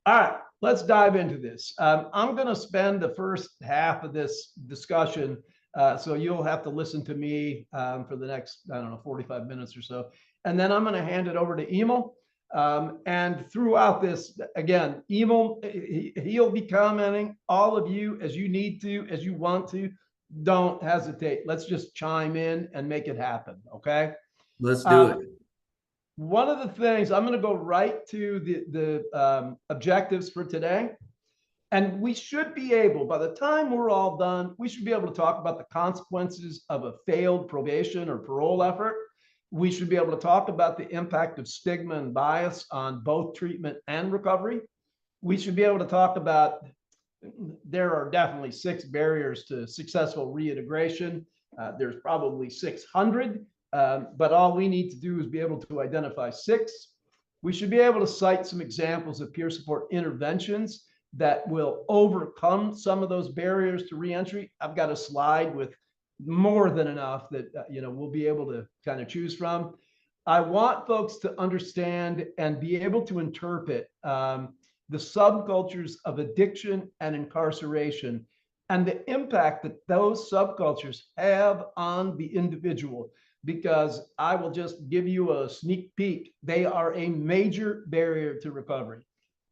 All right, let's dive into this. I'm going to spend the first half of this discussion, so you'll have to listen to me for the next, I don't know, 45 minutes or so. And then I'm going to hand it over to Emil. And throughout this, again, Emil, he'll be commenting, all of you, as you need to, as you want to. Don't hesitate. Let's just chime in and make it happen, okay? Let's do it. One of the things, I'm going to go right to the objectives for today. And we should be able, by the time we're all done, we should be able to talk about the consequences of a failed probation or parole effort. We should be able to talk about the impact of stigma and bias on both treatment and recovery. We should be able to talk about, there are definitely 6 barriers to successful reintegration. There's probably 600. But all we need to do is be able to identify 6. We should be able to cite some examples of peer support interventions that will overcome some of those barriers to reentry. I've got a slide with more than enough that we'll be able to kind of choose from. I want folks to understand and be able to interpret the subcultures of addiction and incarceration and the impact that those subcultures have on the individual. Because I will just give you a sneak peek. They are a major barrier to recovery.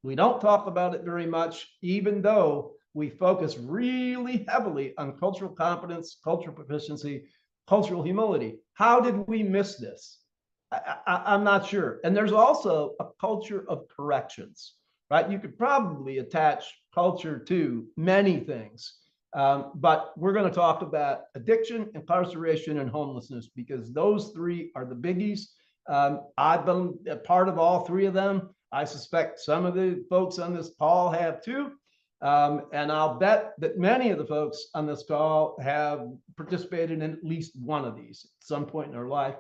We don't talk about it very much, even though we focus really heavily on cultural competence, cultural proficiency, cultural humility. How did we miss this? I'm not sure. And there's also a culture of corrections, right? You could probably attach culture to many things. But we're going to talk about addiction, incarceration, and homelessness, because those 3 are the biggies. I've been a part of all 3 of them. I suspect some of the folks on this call have too. And I'll bet that many of the folks on this call have participated in at least one of these at some point in their life.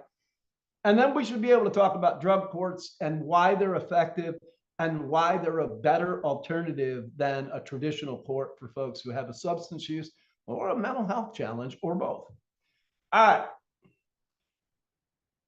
And then we should be able to talk about drug courts and why they're effective and why they're a better alternative than a traditional court for folks who have a substance use or a mental health challenge or both. All right.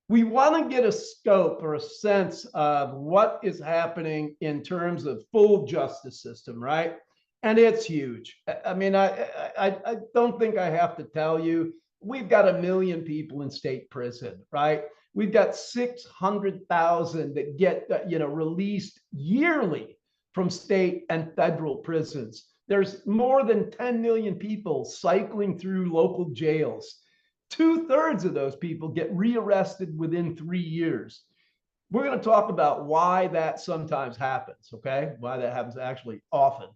We want to get a scope or a sense of what is happening in terms of full justice system, right? And it's huge. I mean, I don't think I have to tell you, we've got 1 million people in state prison, right? We've got 600,000 that get released yearly from state and federal prisons. There's more than 10 million people cycling through local jails. 2/3 of those people get rearrested within 3 years. We're going to talk about why that sometimes happens, okay? Why that happens actually often.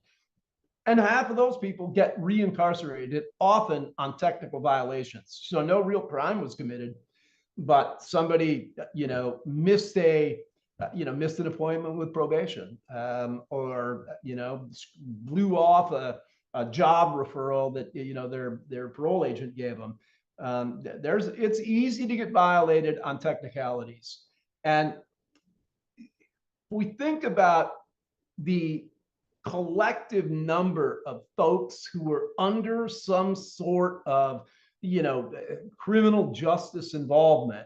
And half of those people get reincarcerated, often on technical violations. So no real crime was committed, but somebody, missed an appointment with probation, or, blew off a job referral that, their parole agent gave them. It's easy to get violated on technicalities. And we think about the collective number of folks who were under some sort of criminal justice involvement.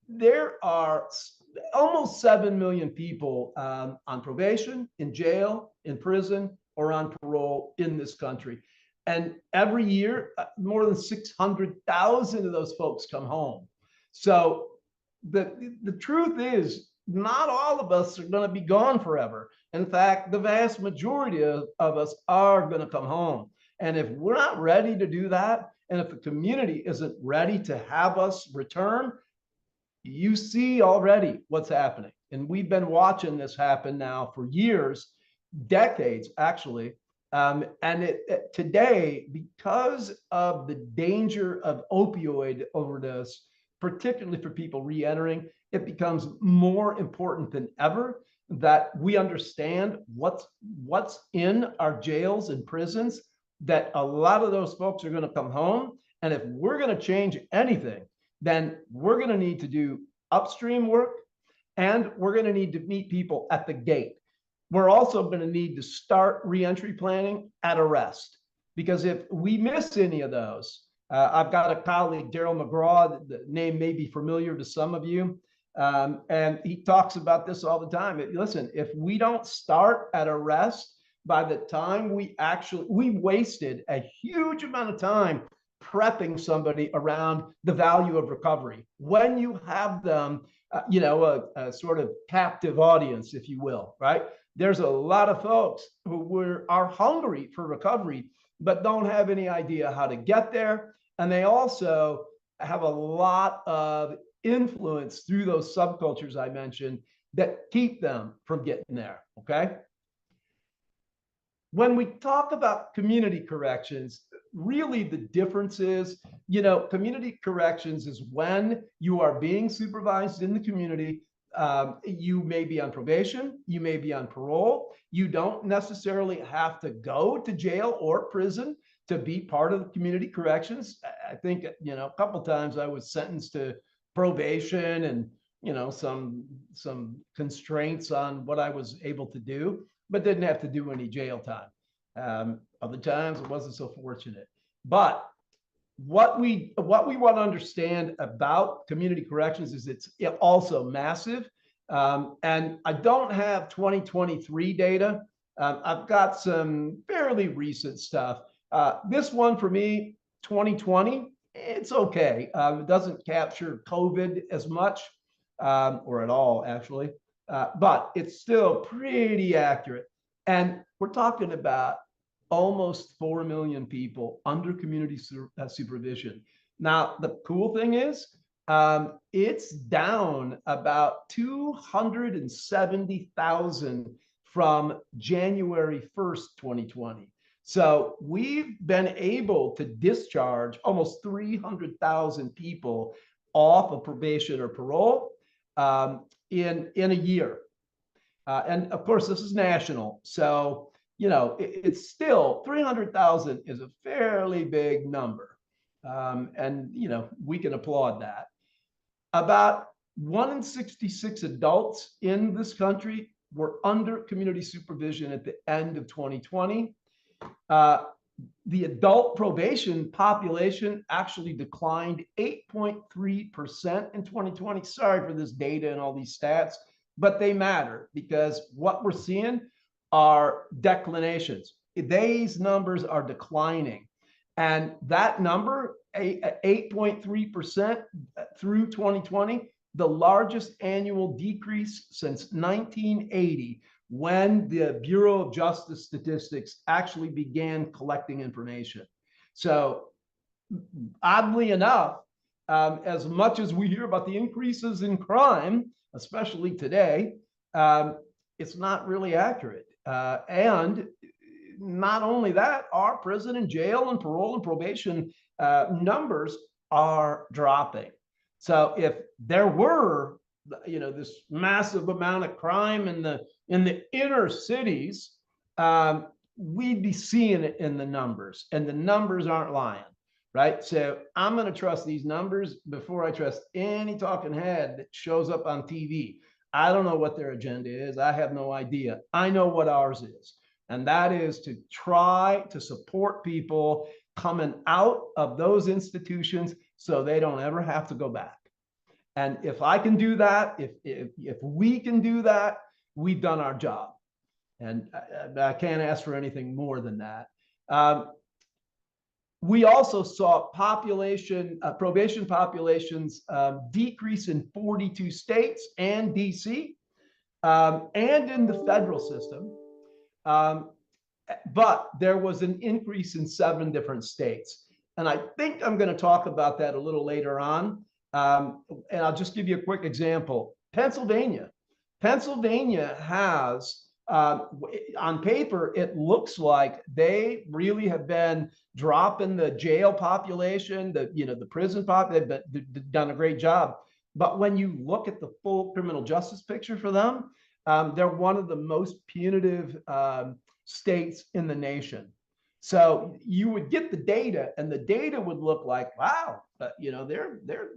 There are almost 7 million people on probation, in jail, in prison, or on parole in this country. And every year, more than 600,000 of those folks come home. So the truth is, not all of us are going to be gone forever. In fact, the vast majority of us are going to come home. And if we're not ready to do that, and if the community isn't ready to have us return, you see already what's happening. And we've been watching this happen now for years, decades, actually. And today, because of the danger of opioid overdose, particularly for people re-entering, it becomes more important than ever that we understand what's in our jails and prisons, that a lot of those folks are going to come home. And if we're going to change anything, then we're going to need to do upstream work, and we're going to need to meet people at the gate. We're also going to need to start reentry planning at arrest, because if we miss any of those, I've got a colleague, Daryl McGraw, the name may be familiar to some of you. And he talks about this all the time. Listen, if we don't start at arrest, by the time we wasted a huge amount of time prepping somebody around the value of recovery. When you have them, a sort of captive audience, if you will, right? There's a lot of folks who are hungry for recovery, but don't have any idea how to get there. And they also have a lot of influence through those subcultures I mentioned that keep them from getting there. Okay. When we talk about community corrections, really the difference is, community corrections is when you are being supervised in the community. You may be on probation, you may be on parole. You don't necessarily have to go to jail or prison to be part of the community corrections. I think, a couple of times I was sentenced to probation and, some constraints on what I was able to do, but didn't have to do any jail time. Other times it wasn't so fortunate. But what we want to understand about community corrections is it's also massive. And I don't have 2023 data. I've got some fairly recent stuff. This one for me, 2020, it's okay. It doesn't capture COVID as much, or at all, actually. But it's still pretty accurate. And we're talking about almost 4 million people under community supervision. Now, the cool thing is, it's down about 270,000 from January 1st, 2020. So we've been able to discharge almost 300,000 people off of probation or parole in a year. And of course, this is national. So, it's still 300,000 is a fairly big number. And, we can applaud that. About 1 in 66 adults in this country were under community supervision at the end of 2020. The adult probation population actually declined 8.3% in 2020. Sorry for this data and all these stats, but they matter because what we're seeing are declinations. These numbers are declining. And that number, 8.3% through 2020, the largest annual decrease since 1980, when the Bureau of Justice Statistics actually began collecting information. So oddly enough, as much as we hear about the increases in crime, especially today, it's not really accurate. And not only that, our prison and jail and parole and probation numbers are dropping. So if there were, this massive amount of crime in the inner cities, we'd be seeing it in the numbers, and the numbers aren't lying, right? So I'm going to trust these numbers before I trust any talking head that shows up on TV. I don't know what their agenda is. I have no idea. I know what ours is, and that is to try to support people coming out of those institutions so they don't ever have to go back. And if I can do that, if we can do that, we've done our job. And I can't ask for anything more than that. We also saw probation populations decrease in 42 states and DC, and in the federal system. But there was an increase in 7 different states. And I think I'm going to talk about that a little later on. And I'll just give you a quick example. Pennsylvania has, on paper, it looks like they really have been dropping the jail population, the prison population. They've done a great job. But when you look at the full criminal justice picture for them, they're one of the most punitive states in the nation. So you would get the data, and the data would look like, wow, their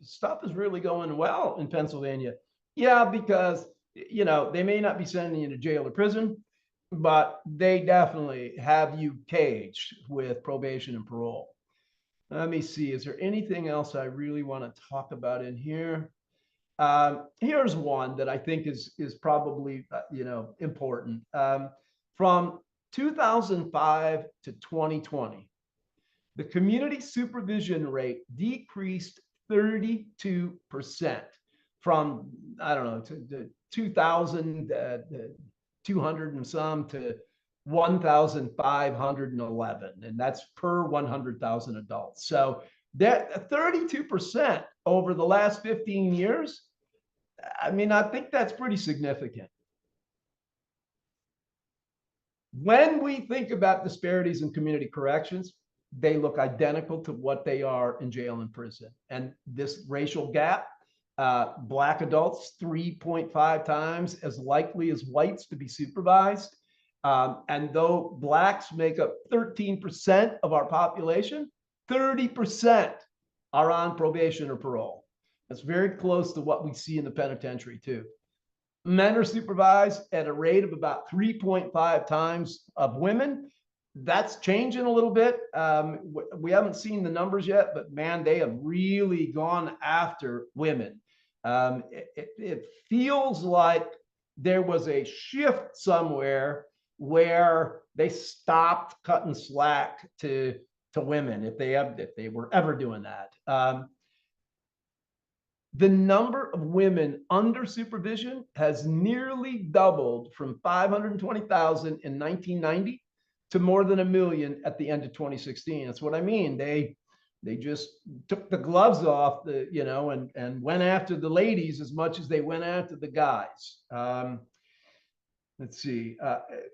stuff is really going well in Pennsylvania. Yeah, because they may not be sending you to jail or prison, but they definitely have you caged with probation and parole. Let me see. Is there anything else I really want to talk about in here? Here's one that I think is probably important. From 2005 to 2020, the community supervision rate decreased 32% from, I don't know, to 2,000, 200 and some to 1,511, and that's per 100,000 adults. So that 32% over the last 15 years, I mean, I think that's pretty significant. When we think about disparities in community corrections, they look identical to what they are in jail and prison. And this racial gap, Black adults 3.5 times as likely as whites to be supervised. And though Blacks make up 13% of our population, 30% are on probation or parole. That's very close to what we see in the penitentiary too. Men are supervised at a rate of about 3.5 times of women. That's changing a little bit. We haven't seen the numbers yet, but man, they have really gone after women. It feels like there was a shift somewhere where they stopped cutting slack to women if they were ever doing that. The number of women under supervision has nearly doubled from 520,000 in 1990 to more than 1 million at the end of 2016. That's what I mean. They just took the gloves off, and went after the ladies as much as they went after the guys. Let's see.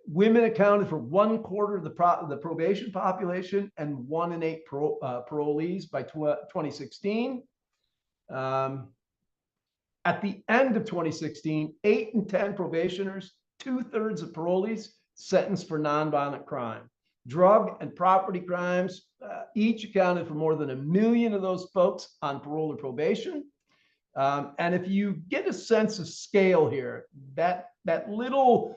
Women accounted for 1/4 of the probation population and 1 in 8 parolees by 2016. At the end of 2016, 8 in 10 probationers, 2/3 of parolees sentenced for nonviolent crime. Drug and property crimes each accounted for more than 1 million of those folks on parole or probation. And if you get a sense of scale here, that little,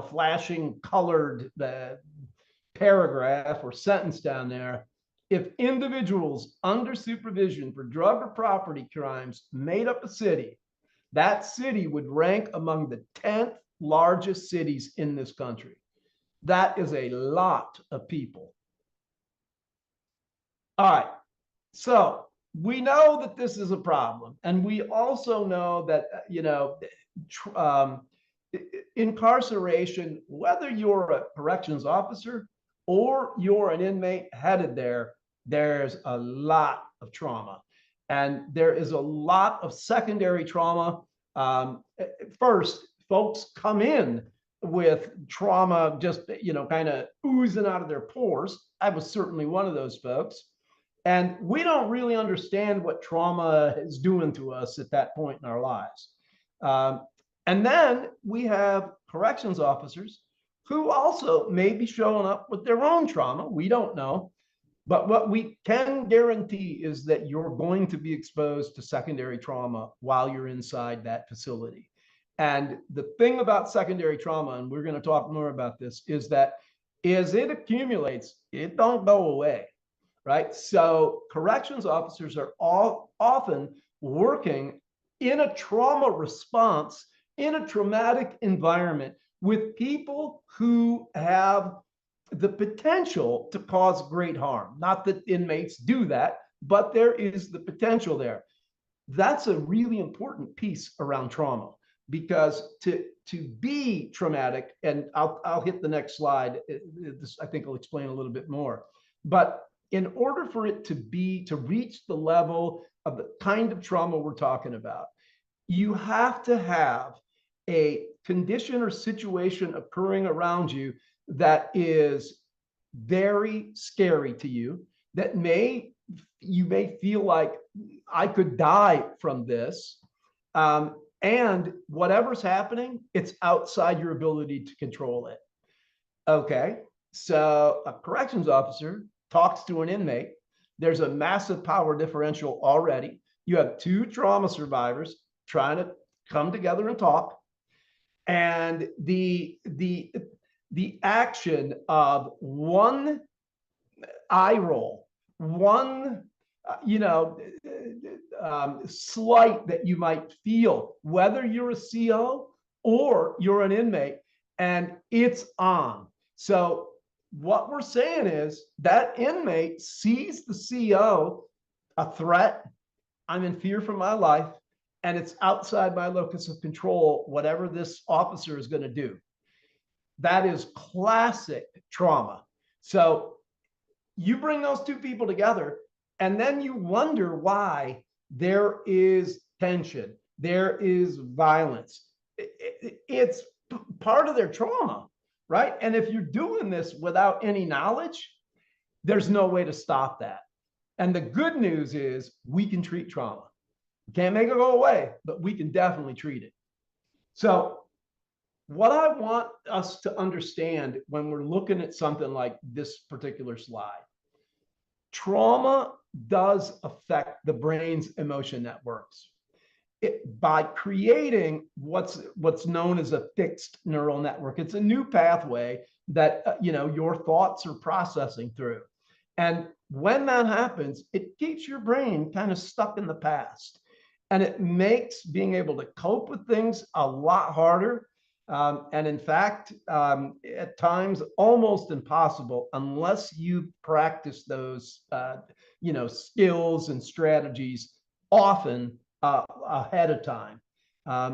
flashing colored paragraph or sentence down there, if individuals under supervision for drug or property crimes made up a city, that city would rank among the 10th largest cities in this country. That is a lot of people. All right. So we know that this is a problem. And we also know that, incarceration, whether you're a corrections officer or you're an inmate headed there, there's a lot of trauma. And there is a lot of secondary trauma. First, folks come in with trauma just, kind of oozing out of their pores. I was certainly one of those folks. And we don't really understand what trauma is doing to us at that point in our lives. And then we have corrections officers who also may be showing up with their own trauma. We don't know. But what we can guarantee is that you're going to be exposed to secondary trauma while you're inside that facility. And the thing about secondary trauma, and we're going to talk more about this, is that as it accumulates, it don't go away, right? So corrections officers are often working in a trauma response, in a traumatic environment with people who have the potential to cause great harm. Not that inmates do that, but there is the potential there. That's a really important piece around trauma, because to be traumatic, and I'll hit the next slide. This, I think, will explain a little bit more. But in order for it to reach the level of the kind of trauma we're talking about, you have to have a condition or situation occurring around you that is very scary to you, that you may feel like, I could die from this. And whatever's happening, it's outside your ability to control it. Okay, so a corrections officer talks to an inmate. There's a massive power differential already. You have 2 trauma survivors trying to come together and talk. And the action of one eye roll, one you know, slight that you might feel, whether you're a CO or you're an inmate, and it's on. So what we're saying is that inmate sees the CO a threat. I'm in fear for my life, and it's outside my locus of control, whatever this officer is going to do. That is classic trauma. So you bring those two people together, and then you wonder why there is tension, there is violence. It's part of their trauma, right? And if you're doing this without any knowledge, there's no way to stop that. And the good news is we can treat trauma. We can't make it go away, but we can definitely treat it. So what I want us to understand when we're looking at something like this particular slide, trauma does affect the brain's emotion networks. By creating what's known as a fixed neural network. It's a new pathway that your thoughts are processing through. And when that happens, it keeps your brain kind of stuck in the past. And it makes being able to cope with things a lot harder. And in fact, at times almost impossible unless you practice those, skills and strategies often ahead of time.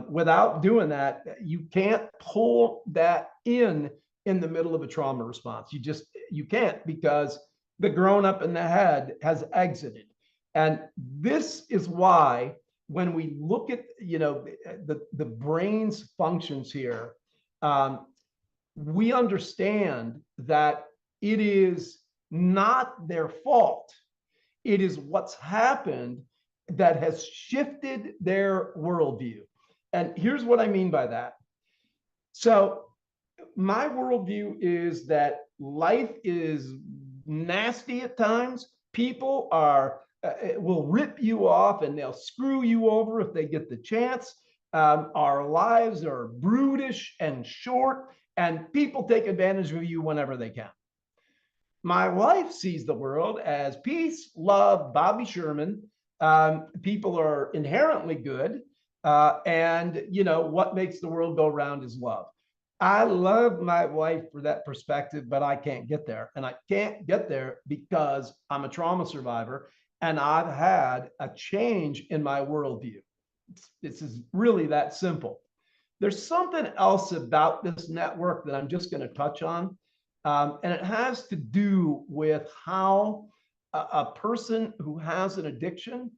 Without doing that, you can't pull that in the middle of a trauma response. You can't, because the grown up in the head has exited. And this is why when we look at the brain's functions here, we understand that it is not their fault. It is what's happened that has shifted their worldview. And here's what I mean by that. So my worldview is that life is nasty at times. People will rip you off and they'll screw you over if they get the chance. Our lives are brutish and short, and people take advantage of you whenever they can. My wife sees the world as peace, love, Bobby Sherman. People are inherently good. And what makes the world go round is love. I love my wife for that perspective, but I can't get there. And I can't get there because I'm a trauma survivor and I've had a change in my worldview. This is really that simple. There's something else about this network that I'm just going to touch on. And it has to do with how a person who has an addiction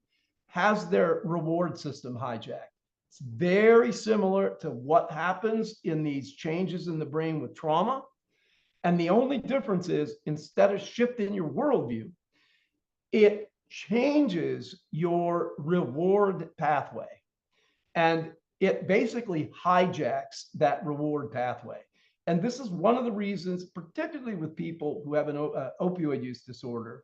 has their reward system hijacked. It's very similar to what happens in these changes in the brain with trauma. And the only difference is, instead of shifting your worldview, it changes your reward pathway. And it basically hijacks that reward pathway. And this is one of the reasons, particularly with people who have an opioid use disorder,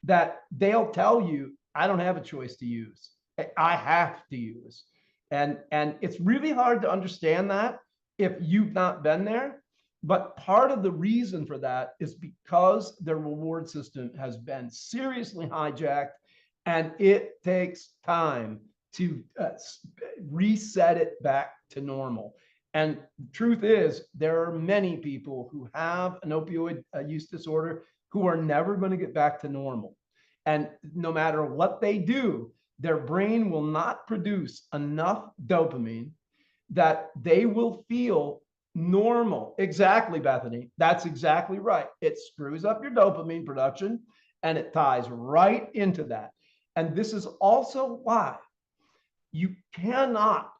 that they'll tell you, I don't have a choice to use. I have to use. And it's really hard to understand that if you've not been there. But part of the reason for that is because their reward system has been seriously hijacked, and it takes time to reset it back to normal. And the truth is, there are many people who have an opioid use disorder who are never going to get back to normal. And no matter what they do, their brain will not produce enough dopamine that they will feel normal. Exactly, Bethany. That's exactly right. It screws up your dopamine production and it ties right into that. And this is also why you cannot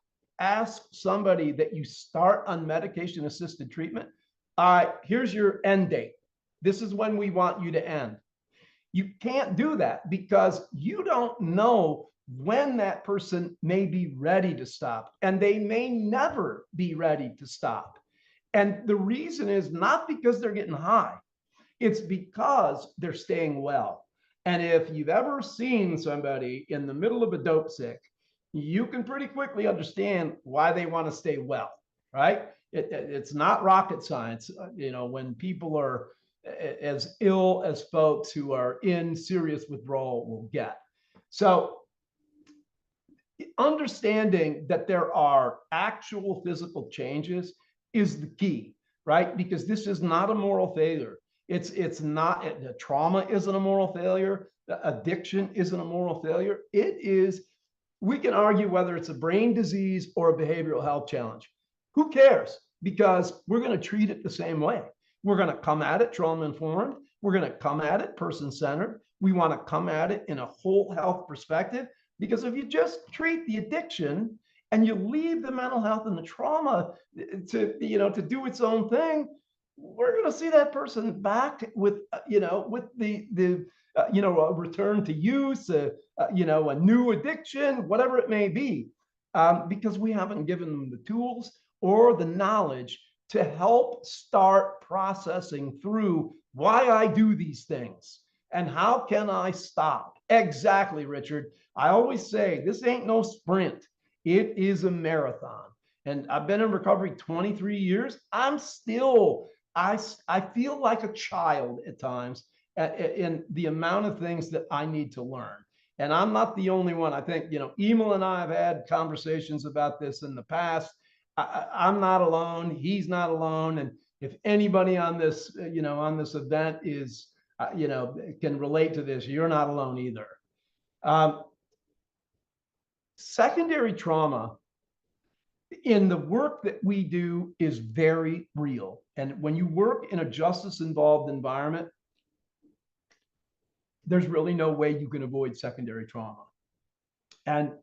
ask somebody that you start on medication assisted treatment, all right, here's your end date. This is when we want you to end. You can't do that because you don't know when that person may be ready to stop, and they may never be ready to stop. And the reason is not because they're getting high, it's because they're staying well. And if you've ever seen somebody in the middle of a dope sick, you can pretty quickly understand why they want to stay well, right? It's not rocket science. When people are as ill as folks who are in serious withdrawal will get. So understanding that there are actual physical changes is the key, right? Because this is not a moral failure. It's not, trauma isn't a moral failure. Addiction isn't a moral failure. It is, we can argue whether it's a brain disease or a behavioral health challenge. Who cares? Because we're going to treat it the same way. We're going to come at it trauma informed. We're going to come at it person centered. We want to come at it in a whole health perspective. Because if you just treat the addiction and you leave the mental health and the trauma to do its own thing, we're going to see that person back with with the a return to use, a new addiction, whatever it may be, because we haven't given them the tools or the knowledge to help start processing through why I do these things and how can I stop. Exactly, Richard. I always say this ain't no sprint. It is a marathon. And I've been in recovery 23 years. I feel like a child at times in the amount of things that I need to learn. And I'm not the only one. I think, Emil and I have had conversations about this in the past. I'm not alone. He's not alone. And if anybody on this, on this event is, can relate to this, you're not alone either. Secondary trauma in the work that we do is very real. And when you work in a justice involved environment, there's really no way you can avoid secondary trauma. And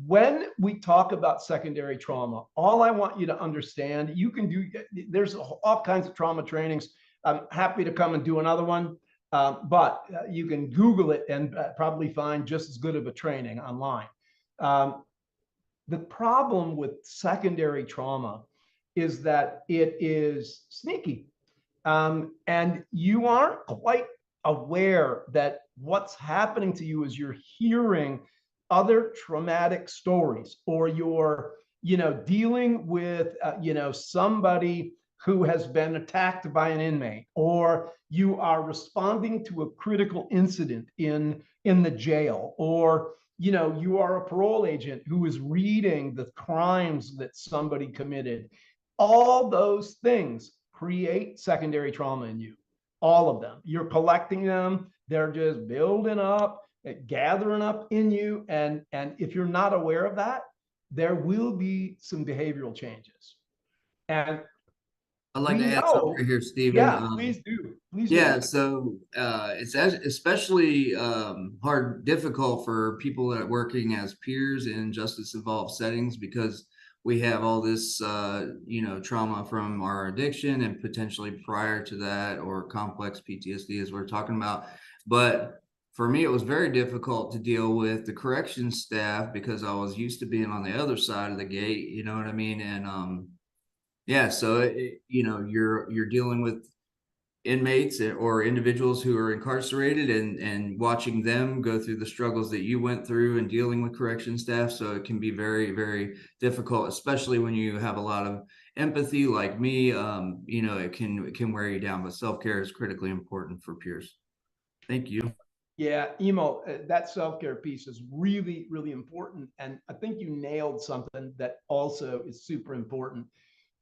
when we talk about secondary trauma, all I want you to understand, you can do, there's all kinds of trauma trainings. I'm happy to come and do another one, but you can Google it and probably find just as good of a training online. The problem with secondary trauma is that it is sneaky. And you aren't quite aware that what's happening to you is you're hearing other traumatic stories, or you're, dealing with, somebody who has been attacked by an inmate, or you are responding to a critical incident in the jail, or you are a parole agent who is reading the crimes that somebody committed. All those things create secondary trauma in you. All of them. You're collecting them. They're just building up, gathering up in you. And if you're not aware of that, there will be some behavioral changes. And I'd like to add something right here, Stephen. Yeah, please do. Please Yeah, do. so it's especially difficult for people that are working as peers in justice involved settings, because we have all this trauma from our addiction and potentially prior to that, or complex PTSD as we're talking about. But for me, it was very difficult to deal with the corrections staff because I was used to being on the other side of the gate, you know what I mean? And yeah, so you're dealing with inmates or individuals who are incarcerated, and watching them go through the struggles that you went through and dealing with correction staff. So it can be very, very difficult, especially when you have a lot of empathy like me. It can wear you down, but self-care is critically important for peers. Thank you. Yeah, Emo, that self-care piece is really, really important. And I think you nailed something that also is super important.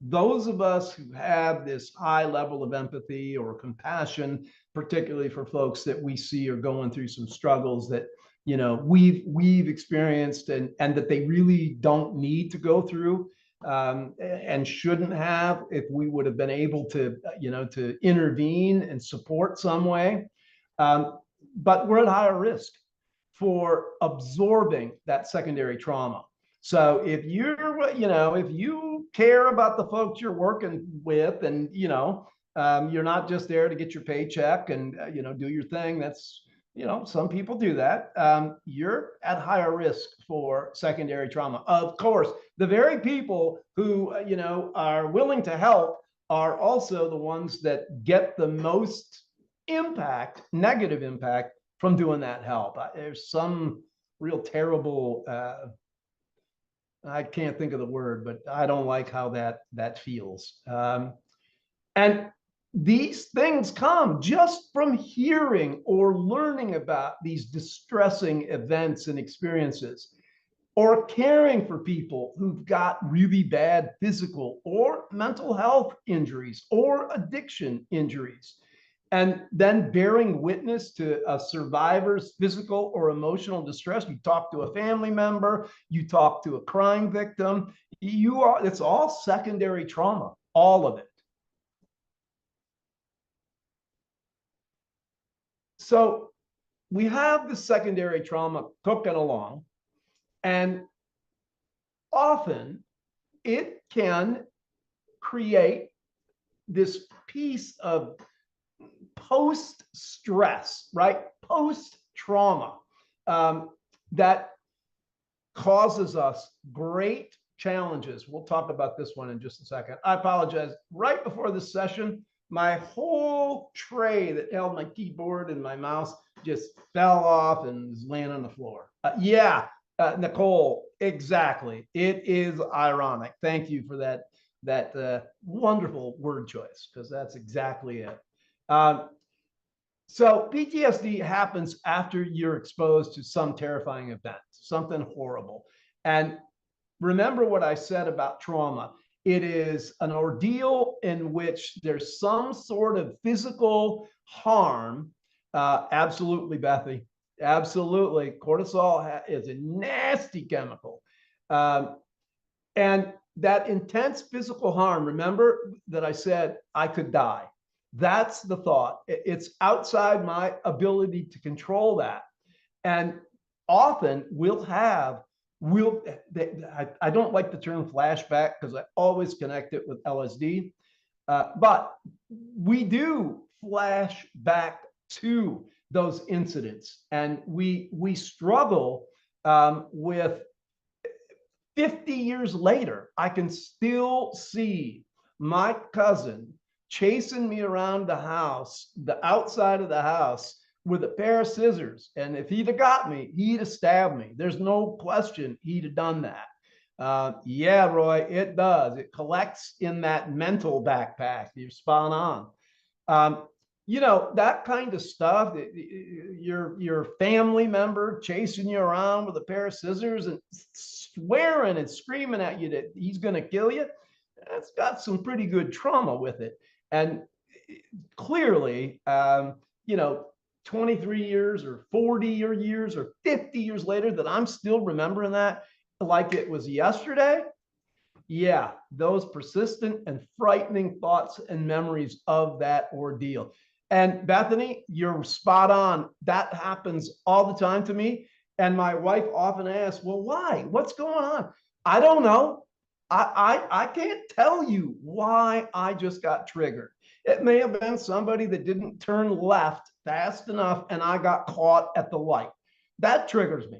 Those of us who have this high level of empathy or compassion, particularly for folks that we see are going through some struggles that we've experienced, and that they really don't need to go through, and shouldn't have, if we would have been able to to intervene and support some way. But we're at higher risk for absorbing that secondary trauma. So if if you care about the folks you're working with, and you're not just there to get your paycheck and do your thing. That's some people do that. You're at higher risk for secondary trauma. Of course, the very people who are willing to help are also the ones that get the most negative impact from doing that help. There's some real terrible, I can't think of the word, but I don't like how that feels. And these things come just from hearing or learning about these distressing events and experiences, or caring for people who've got really bad physical or mental health injuries or addiction injuries, and then bearing witness to a survivor's physical or emotional distress. You talk to a family member, you talk to a crime victim, it's all secondary trauma, all of it. So we have the secondary trauma cooking along, and often it can create this piece of post stress, right? Post trauma, that causes us great challenges. We'll talk about this one in just a second. I apologize. Right before this session, my whole tray that held my keyboard and my mouse just fell off and is laying on the floor. Nicole, exactly. It is ironic. Thank you for that wonderful word choice, because that's exactly it. So PTSD happens after you're exposed to some terrifying event, something horrible. And remember what I said about trauma. It is an ordeal in which there's some sort of physical harm. Absolutely, Bethy. Absolutely. Cortisol is a nasty chemical. And that intense physical harm, remember that I said I could die. That's the thought. It's outside my ability to control that. And often I don't like the term flashback because I always connect it with LSD, but we do flash back to those incidents, and we struggle with 50 years later. I can still see my cousin chasing me around the house, the outside of the house, with a pair of scissors. And if he'd have got me, he'd have stabbed me. There's no question he'd have done that. Yeah, Roy, it does. It collects in that mental backpack. You're spot on. That kind of stuff, your family member chasing you around with a pair of scissors and swearing and screaming at you that he's going to kill you, that's got some pretty good trauma with it. And clearly, 23 years or 40 years or 50 years later, that I'm still remembering that like it was yesterday. Yeah, those persistent and frightening thoughts and memories of that ordeal. And Bethany, you're spot on. That happens all the time to me. And my wife often asks, well, why? What's going on? I don't know. I can't tell you why I just got triggered. It may have been somebody that didn't turn left fast enough and I got caught at the light. That triggers me.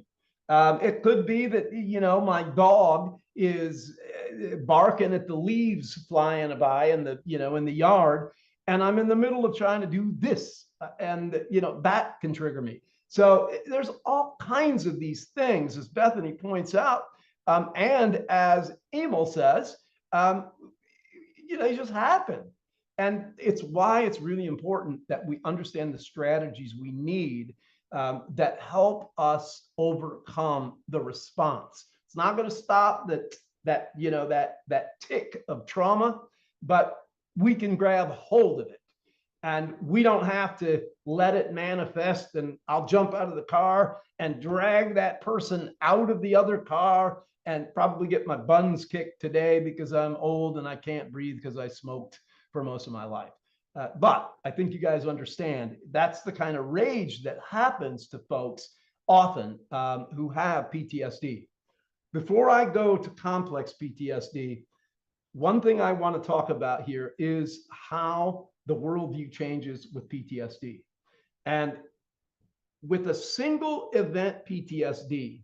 It could be that, my dog is barking at the leaves flying by in the yard, and I'm in the middle of trying to do this, and that can trigger me. So there's all kinds of these things, as Bethany points out, and as Emil says, they just happen. And it's why it's really important that we understand the strategies we need, that help us overcome the response. It's not going to stop that tick of trauma, but we can grab hold of it, and we don't have to let it manifest. And I'll jump out of the car and drag that person out of the other car and probably get my buns kicked today because I'm old and I can't breathe because I smoked for most of my life. But I think you guys understand that's the kind of rage that happens to folks often, who have PTSD. Before I go to complex PTSD, one thing I want to talk about here is how the worldview changes with PTSD. And with a single event PTSD,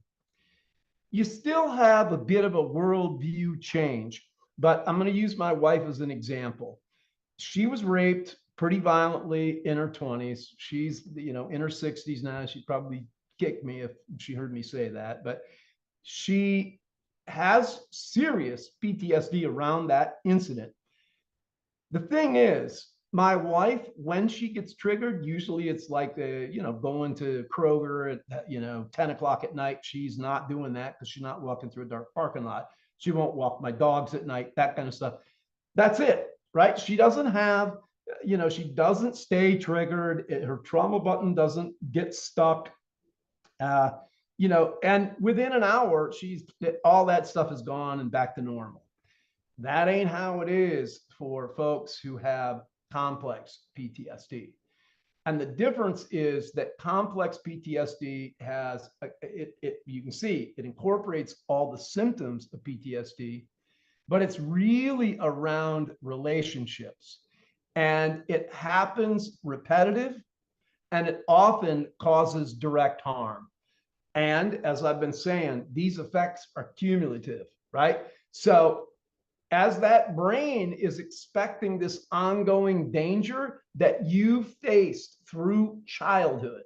you still have a bit of a worldview change. But I'm going to use my wife as an example. She was raped pretty violently in her 20s. She's, in her 60s now. She'd probably kick me if she heard me say that. But she has serious PTSD around that incident. The thing is, My wife, when she gets triggered, usually it's like going to Kroger at 10 o'clock at night. She's not doing that because she's not walking through a dark parking lot. She won't walk my dogs at night, that kind of stuff. That's it, right? She doesn't have, she doesn't stay triggered. Her trauma button doesn't get stuck. Uh, and within an hour, all that stuff is gone and back to normal. That ain't how it is for folks who have complex PTSD. And the difference is that complex PTSD has, you can see, it incorporates all the symptoms of PTSD, but it's really around relationships. And it happens repetitive, and it often causes direct harm. And as I've been saying, these effects are cumulative, right? So as that brain is expecting this ongoing danger that you faced through childhood,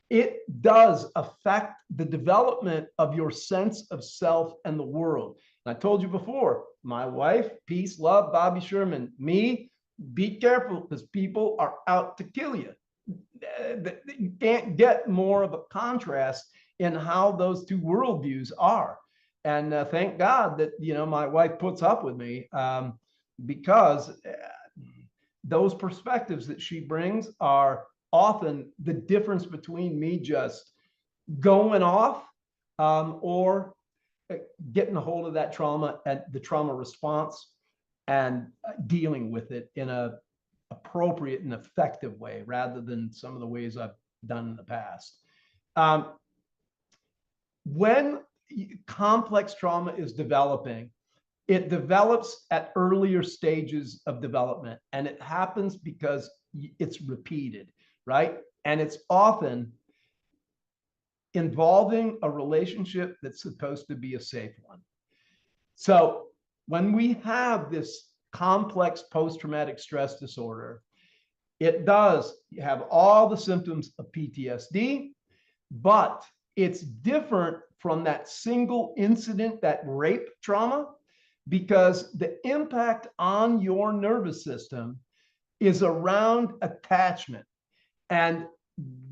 it does affect the development of your sense of self and the world. And I told you before, my wife, peace, love, Bobby Sherman, me, be careful because people are out to kill you. You can't get more of a contrast in how those two worldviews are. And thank God that, my wife puts up with me because those perspectives that she brings are often the difference between me just going off or getting a hold of that trauma and the trauma response and dealing with it in a appropriate and effective way rather than some of the ways I've done in the past. When complex trauma is developing, it develops at earlier stages of development, and it happens because it's repeated, right? And it's often involving a relationship that's supposed to be a safe one. So when we have this complex post-traumatic stress disorder, it does have all the symptoms of PTSD, but it's different from that single incident, that rape trauma, because the impact on your nervous system is around attachment. And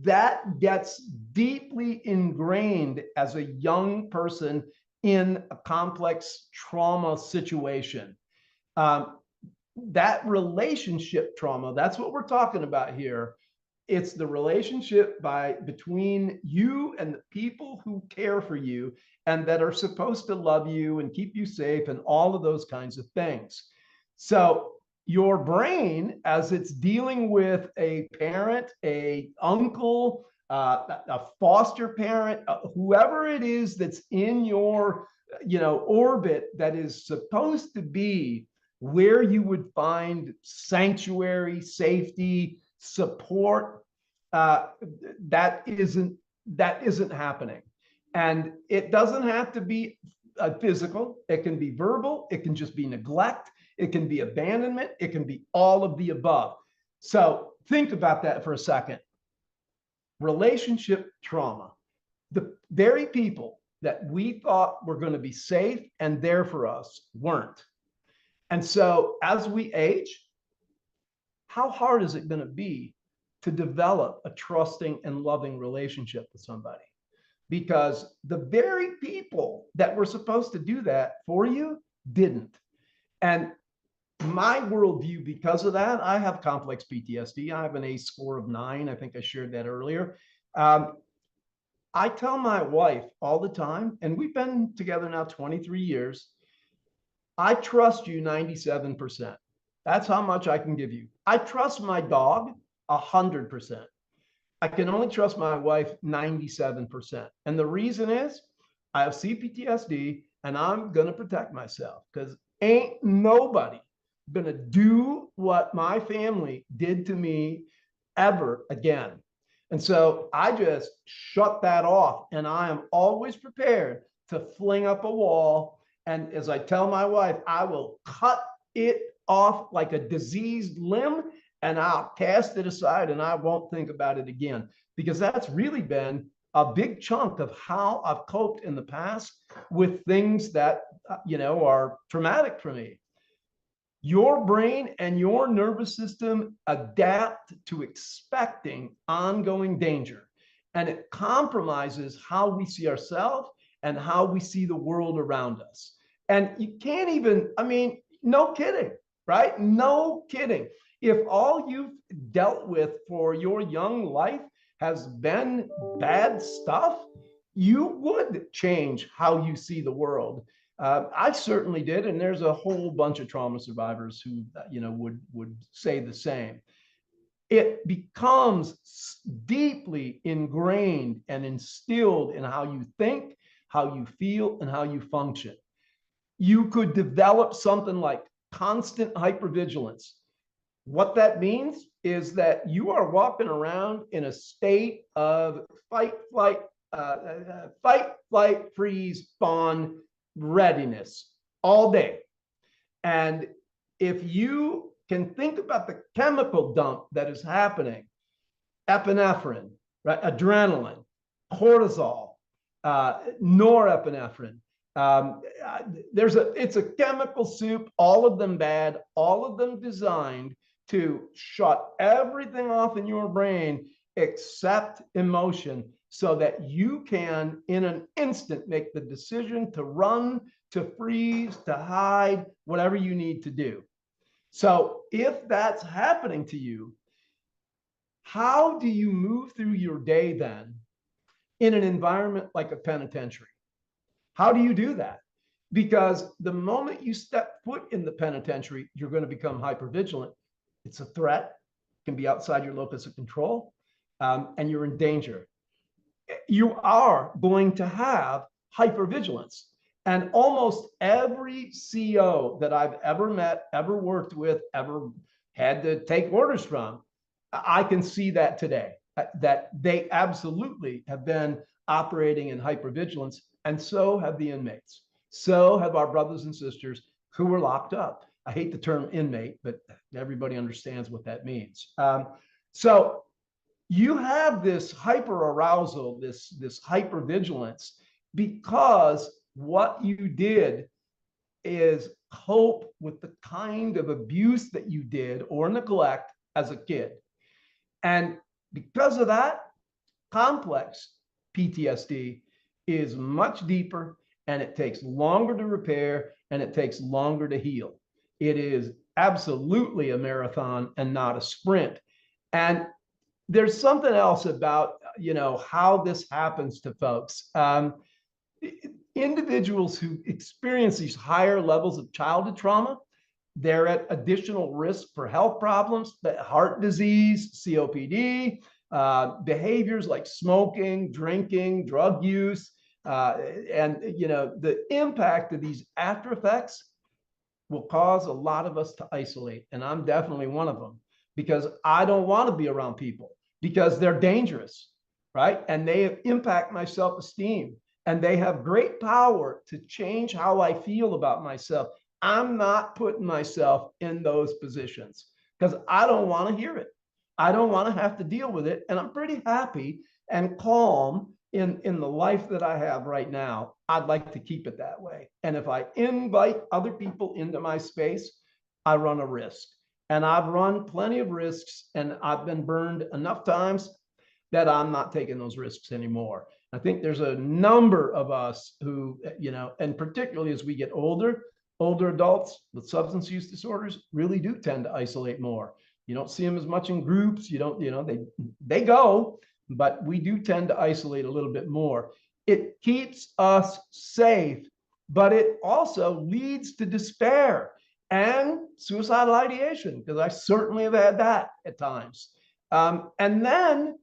that gets deeply ingrained as a young person in a complex trauma situation. That relationship trauma, that's what we're talking about here. It's the relationship between you and the people who care for you and that are supposed to love you and keep you safe and all of those kinds of things. So your brain, as it's dealing with a parent, a uncle, a foster parent, whoever it is that's in your orbit that is supposed to be where you would find sanctuary, safety, support, that isn't happening. And it doesn't have to be physical. It can be verbal. It can just be neglect. It can be abandonment. It can be all of the above. So think about that for a second. Relationship trauma. The very people that we thought were going to be safe and there for us weren't. And so as we age, how hard is it going to be to develop a trusting and loving relationship with somebody? Because the very people that were supposed to do that for you didn't. And my worldview, because of that, I have complex PTSD. I have an ACE score of 9. I think I shared that earlier. I tell my wife all the time, and we've been together now 23 years, I trust you 97%. That's how much I can give you. I trust my dog 100%. I can only trust my wife 97%. And the reason is I have CPTSD and I'm going to protect myself because ain't nobody going to do what my family did to me ever again. And so I just shut that off, and I am always prepared to fling up a wall. And as I tell my wife, I will cut it off like a diseased limb and I'll cast it aside and I won't think about it again, because that's really been a big chunk of how I've coped in the past with things that, are traumatic for me. Your brain and your nervous system adapt to expecting ongoing danger, and it compromises how we see ourselves and how we see the world around us. And you can't even, I mean, no kidding, right? No kidding. If all you've dealt with for your young life has been bad stuff, you would change how you see the world. I certainly did, and there's a whole bunch of trauma survivors who, would say the same. It becomes deeply ingrained and instilled in how you think, how you feel, and how you function. You could develop something like constant hypervigilance. What that means is that you are walking around in a state of fight, flight, freeze, fawn readiness all day. And if you can think about the chemical dump that is happening, epinephrine, right, adrenaline, cortisol, norepinephrine. It's a chemical soup, all of them bad, all of them designed to shut everything off in your brain except emotion, so that you can, in an instant, make the decision to run, to freeze, to hide, whatever you need to do. So if that's happening to you, how do you move through your day then in an environment like a penitentiary? How do you do that? Because the moment you step foot in the penitentiary, you're going to become hypervigilant. It's a threat, it can be outside your locus of control, and you're in danger. You are going to have hypervigilance. And almost every CO that I've ever met, ever worked with, ever had to take orders from, I can see that today, that they absolutely have been operating in hypervigilance, and so have the inmates. So have our brothers and sisters who were locked up. I hate the term inmate, but everybody understands what that means. So you have this hyper arousal, this hypervigilance, because what you did is cope with the kind of abuse that you did or neglect as a kid. And because of that, complex PTSD is much deeper, and it takes longer to repair, and it takes longer to heal. It is absolutely a marathon and not a sprint. And there's something else about, how this happens to folks. Individuals who experience these higher levels of childhood trauma, they're at additional risk for health problems, heart disease, COPD, behaviors like smoking, drinking, drug use, and the impact of these after effects will cause a lot of us to isolate. And I'm definitely one of them, because I don't want to be around people because they're dangerous, right? And they impact my self-esteem, and they have great power to change how I feel about myself. I'm not putting myself in those positions because I don't want to hear it. I don't want to have to deal with it. And I'm pretty happy and calm in the life that I have right now. I'd like to keep it that way. And if I invite other people into my space, I run a risk. And I've run plenty of risks, and I've been burned enough times that I'm not taking those risks anymore. I think there's a number of us who, and particularly as we get older adults with substance use disorders really do tend to isolate more. You don't see them as much in groups. You don't, they go, but we do tend to isolate a little bit more. It keeps us safe, but it also leads to despair and suicidal ideation, because I certainly have had that at times. And then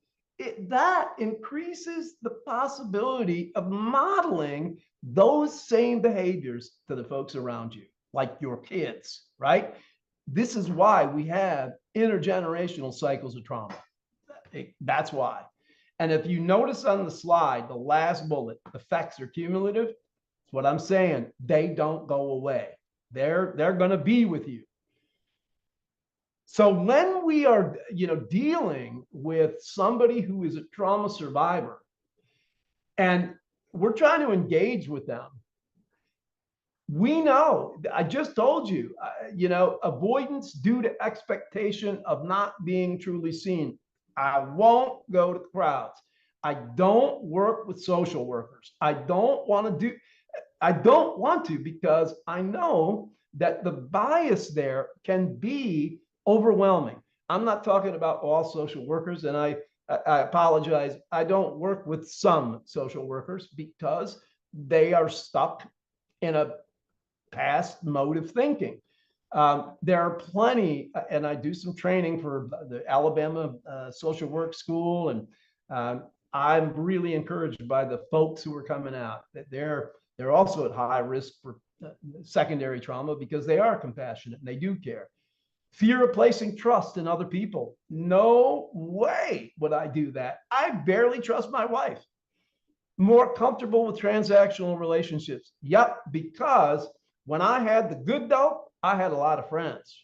that increases the possibility of modeling those same behaviors to the folks around you, like your kids, right? This is why we have intergenerational cycles of trauma. That's why. And if you notice on the slide, the last bullet, effects are cumulative. That's what I'm saying. They don't go away. They're going to be with you. So when we are, dealing with somebody who is a trauma survivor, and we're trying to engage with them, We know, I just told you, avoidance due to expectation of not being truly seen. I won't go to crowds. I don't work with social workers. I don't want to because I know that the bias there can be overwhelming. I'm not talking about all social workers, and I apologize. I don't work with some social workers because they are stuck in a past mode of thinking. There are plenty, and I do some training for the Alabama Social Work School, and I'm really encouraged by the folks who are coming out. That they're also at high risk for secondary trauma because they are compassionate and they do care. Fear of placing trust in other people. No way would I do that. I barely trust my wife. More comfortable with transactional relationships. Yep, because when I had the good dope, I had a lot of friends.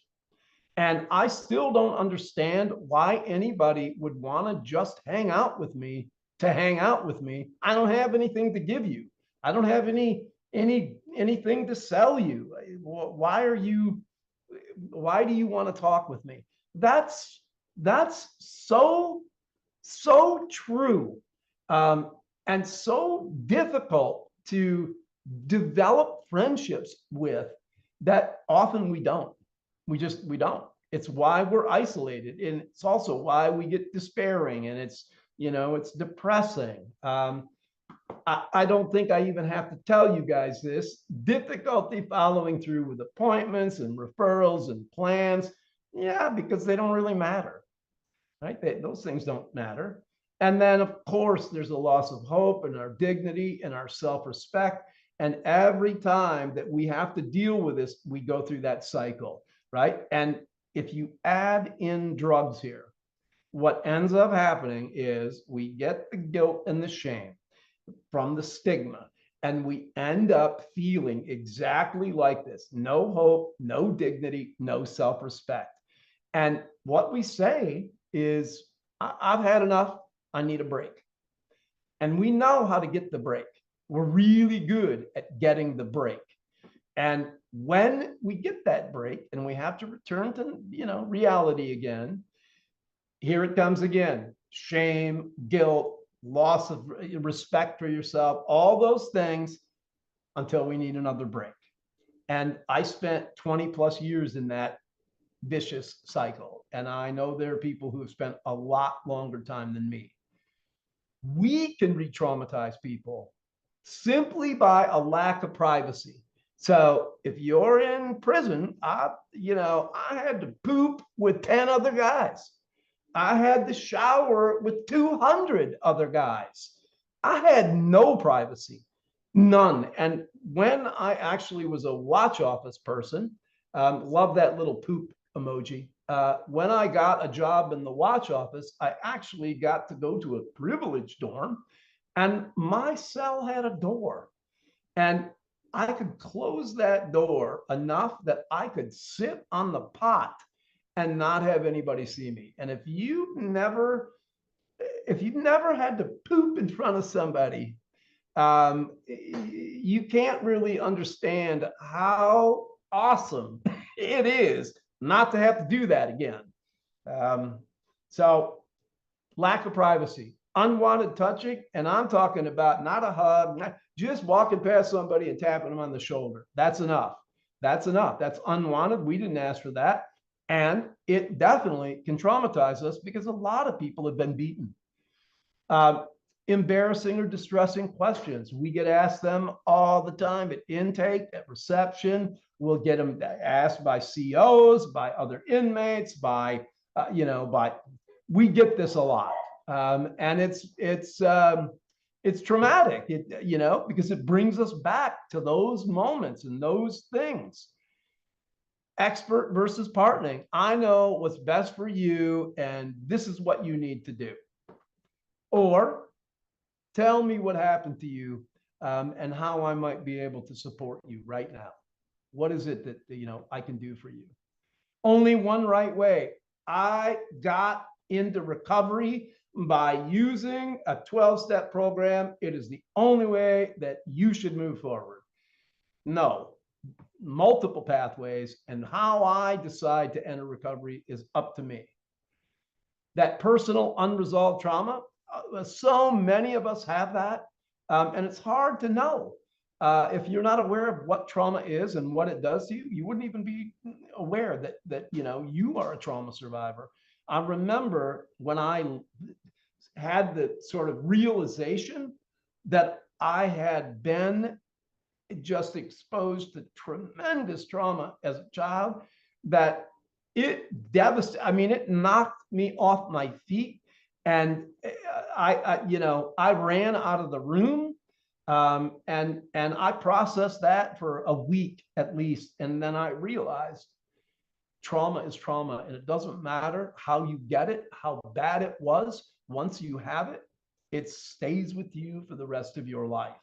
And I still don't understand why anybody would want to just hang out with me to hang out with me. I don't have anything to give you. I don't have anything to sell you. Why do you want to talk with me? That's so true. And so difficult to develop friendships with that often we don't. We don't. It's why we're isolated, and it's also why we get despairing, and it's depressing. I don't think I even have to tell you guys this. Difficulty following through with appointments and referrals and plans. Yeah, because they don't really matter, right? Those things don't matter. And then, of course, there's a loss of hope and our dignity and our self-respect. And every time that we have to deal with this, we go through that cycle, right? And if you add in drugs here, what ends up happening is we get the guilt and the shame from the stigma, and we end up feeling exactly like this: no hope, no dignity, no self-respect. And what we say is, I've had enough. I need a break. And we know how to get the break. We're really good at getting the break. And when we get that break and we have to return to, reality again, here it comes again: shame, guilt, loss of respect for yourself, all those things, until we need another break. And I spent 20 plus years in that vicious cycle. And I know there are people who have spent a lot longer time than me. We can re-traumatize people simply by a lack of privacy. So if you're in prison, I had to poop with 10 other guys. I had to shower with 200 other guys. I had no privacy, none. And when I actually was a watch office person, love that little poop emoji. When I got a job in the watch office, I actually got to go to a privileged dorm, and my cell had a door. And I could close that door enough that I could sit on the pot and not have anybody see me. And if you've never had to poop in front of somebody, you can't really understand how awesome it is not to have to do that again. So lack of privacy, unwanted touching, and I'm talking about not a hug, just walking past somebody and tapping them on the shoulder. That's enough. That's enough. That's unwanted. We didn't ask for that. And it definitely can traumatize us because a lot of people have been beaten. Uh, Embarrassing or distressing questions. We get asked them all the time at intake, at reception. We'll get them asked by COs, by other inmates, by we get this a lot. And it's traumatic, because it brings us back to those moments and those things. Expert versus partnering. I know what's best for you, and this is what you need to do. Or tell me what happened to you, and how I might be able to support you right now. What is it that I can do for you? Only one right way. I got into recovery by using a 12-step program. It is the only way that you should move forward. No, multiple pathways, and how I decide to enter recovery is up to me. That personal unresolved trauma, so many of us have that, and it's hard to know. If you're not aware of what trauma is and what it does to you, you wouldn't even be aware that you are a trauma survivor. I remember when I had the sort of realization that I had been just exposed to tremendous trauma as a child, that it devastated. I mean, it knocked me off my feet, and I ran out of the room, and I processed that for a week at least, and then I realized trauma is trauma, and it doesn't matter how you get it, how bad it was. Once you have it, it stays with you for the rest of your life.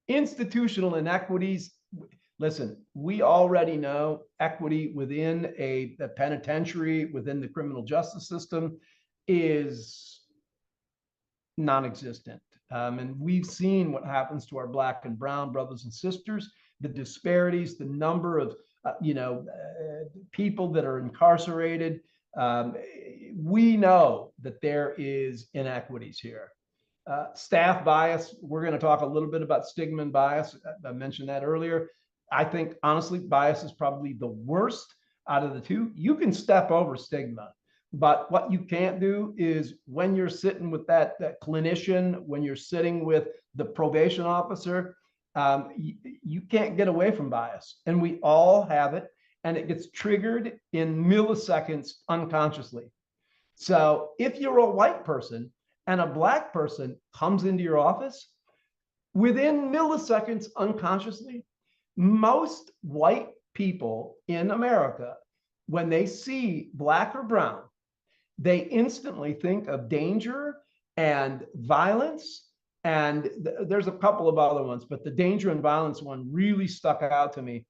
Institutional inequities. Listen, we already know equity within a penitentiary, within the criminal justice system, is non-existent. And we've seen what happens to our Black and brown brothers and sisters, the disparities, the number of people that are incarcerated. We know that there is inequities here. Staff bias. We're going to talk a little bit about stigma and bias. I mentioned that earlier. I think, honestly, bias is probably the worst out of the two. You can step over stigma, but what you can't do is, when you're sitting with that clinician, when you're sitting with the probation officer, you can't get away from bias. And we all have it, and it gets triggered in milliseconds unconsciously. So if you're a white person and a Black person comes into your office, within milliseconds unconsciously, most white people in America, when they see Black or brown, they instantly think of danger and violence. And there's a couple of other ones, but the danger and violence one really stuck out to me,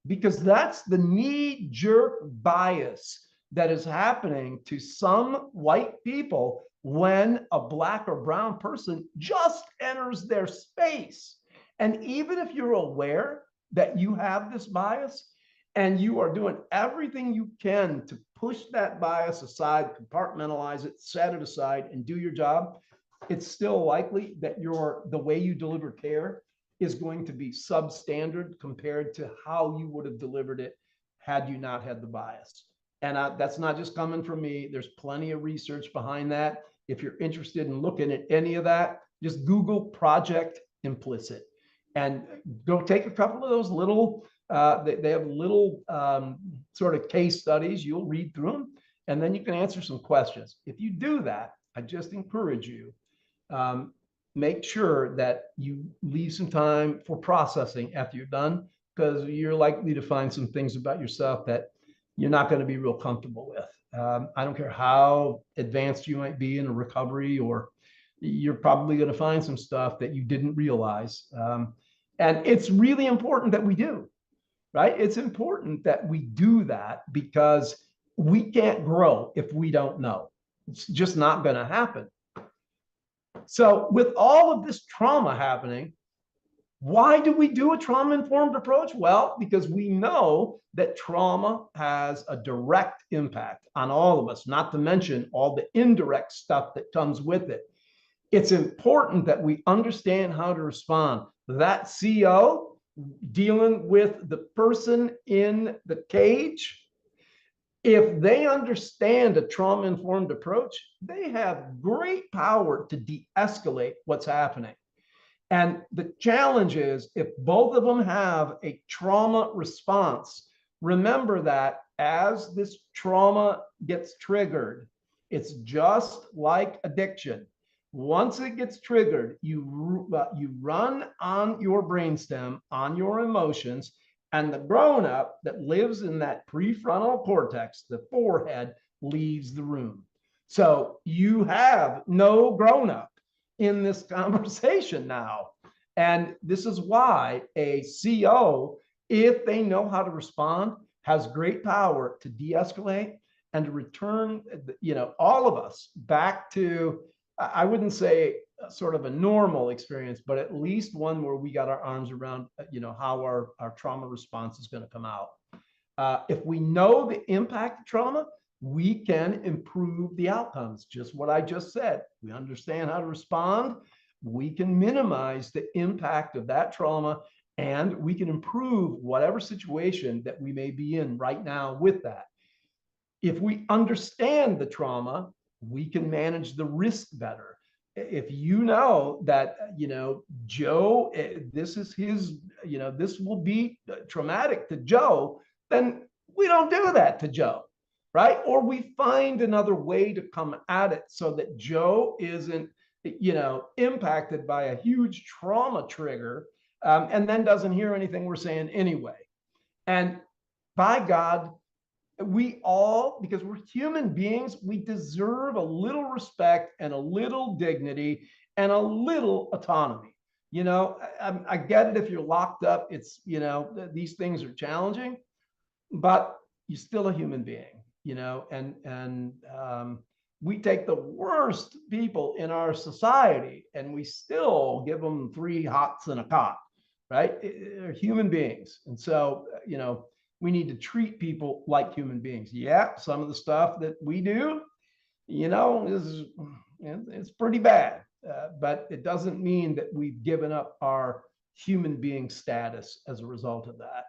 because that's the knee-jerk bias that is happening to some white people when a Black or brown person just enters their space. And even if you're aware that you have this bias and you are doing everything you can to push that bias aside, compartmentalize it, set it aside, and do your job, it's still likely that the way you deliver care is going to be substandard compared to how you would have delivered it had you not had the bias. And that's not just coming from me. There's plenty of research behind that. If you're interested in looking at any of that, just Google Project Implicit and go take a couple of those little, they have little sort of case studies. You'll read through them, and then you can answer some questions. If you do that, I just encourage you, make sure that you leave some time for processing after you're done, because you're likely to find some things about yourself that you're not going to be real comfortable with. I don't care how advanced you might be in a recovery, or you're probably going to find some stuff that you didn't realize. And it's really important that we do, right? It's important that we do that, because we can't grow if we don't know. It's just not going to happen. So with all of this trauma happening, why do we do a trauma-informed approach? Well, because we know that trauma has a direct impact on all of us, not to mention all the indirect stuff that comes with it. It's important that we understand how to respond. That CO dealing with the person in the cage, if they understand a trauma-informed approach, they have great power to de-escalate what's happening. And the challenge is, if both of them have a trauma response, remember that as this trauma gets triggered, it's just like addiction. Once it gets triggered, you run on your brainstem, on your emotions, and the grown-up that lives in that prefrontal cortex, the forehead, leaves the room. So you have no grown-up in this conversation now. And this is why a CO, if they know how to respond, has great power to de-escalate and to return, all of us back to, I wouldn't say sort of a normal experience, but at least one where we got our arms around, how our trauma response is going to come out. If we know the impact of trauma, we can improve the outcomes. Just what I just said. We understand how to respond. We can minimize the impact of that trauma, and we can improve whatever situation that we may be in right now with that. If we understand the trauma, we can manage the risk better. If you know that, Joe, this is his, this will be traumatic to Joe, then we don't do that to Joe, right? Or we find another way to come at it so that Joe isn't, impacted by a huge trauma trigger, and then doesn't hear anything we're saying anyway. And by God, we all, because we're human beings, we deserve a little respect and a little dignity and a little autonomy. I get it if you're locked up, it's, these things are challenging, but you're still a human being, and we take the worst people in our society and we still give them 3 hots and a cot, right? They're human beings. And so, we need to treat people like human beings. Yeah, some of the stuff that we do, it's pretty bad, but it doesn't mean that we've given up our human being status as a result of that.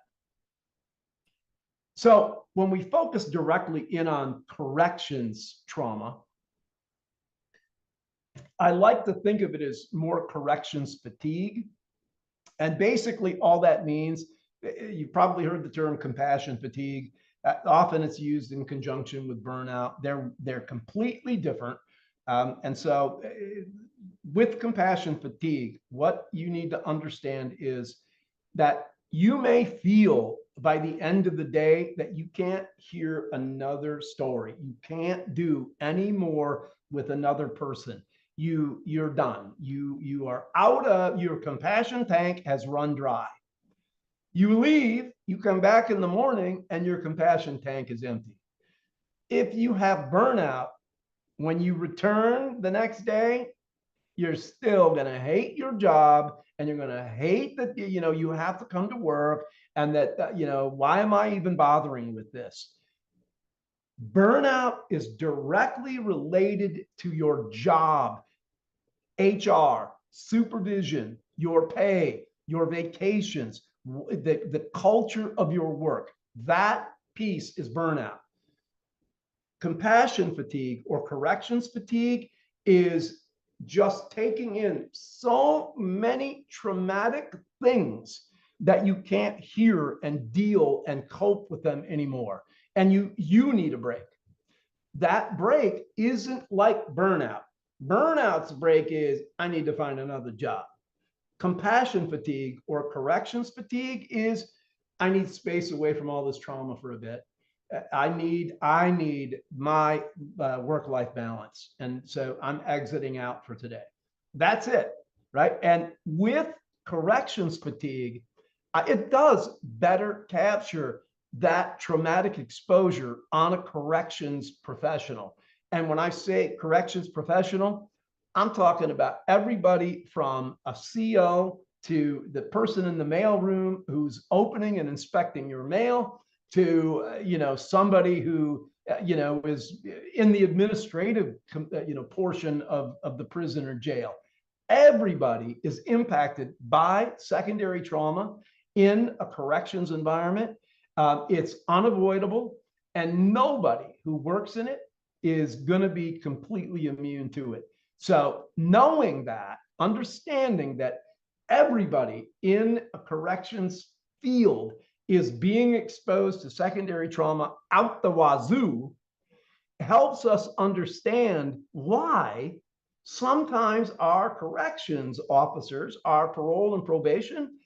So when we focus directly in on corrections trauma, I like to think of it as more corrections fatigue. And basically all that means, you've probably heard the term compassion fatigue. Often it's used in conjunction with burnout. They're completely different. And so with compassion fatigue, what you need to understand is that you may feel by the end of the day that you can't hear another story. You can't do any more with another person. You're done. You are out of your compassion tank, has run dry. You leave, you come back in the morning, and your compassion tank is empty. If you have burnout, when you return the next day, you're still going to hate your job, and you're going to hate that, you have to come to work, and that, why am I even bothering with this? Burnout is directly related to your job, HR, supervision, your pay, your vacations, the culture of your work. That piece is burnout. Compassion fatigue or corrections fatigue is just taking in so many traumatic things that you can't hear and deal and cope with them anymore. And you need a break. That break isn't like burnout. Burnout's break is, I need to find another job. Compassion fatigue or corrections fatigue is, I need space away from all this trauma for a bit. I need my work-life balance. And so I'm exiting out for today. That's it, right? And with corrections fatigue, it does better capture that traumatic exposure on a corrections professional. And when I say corrections professional, I'm talking about everybody from a CO to the person in the mailroom who's opening and inspecting your mail to, somebody who, is in the administrative, portion of the prison or jail. Everybody is impacted by secondary trauma in a corrections environment. It's unavoidable, and nobody who works in it is going to be completely immune to it. So knowing that, understanding that everybody in a corrections field is being exposed to secondary trauma out the wazoo helps us understand why sometimes our corrections officers, our parole and probation,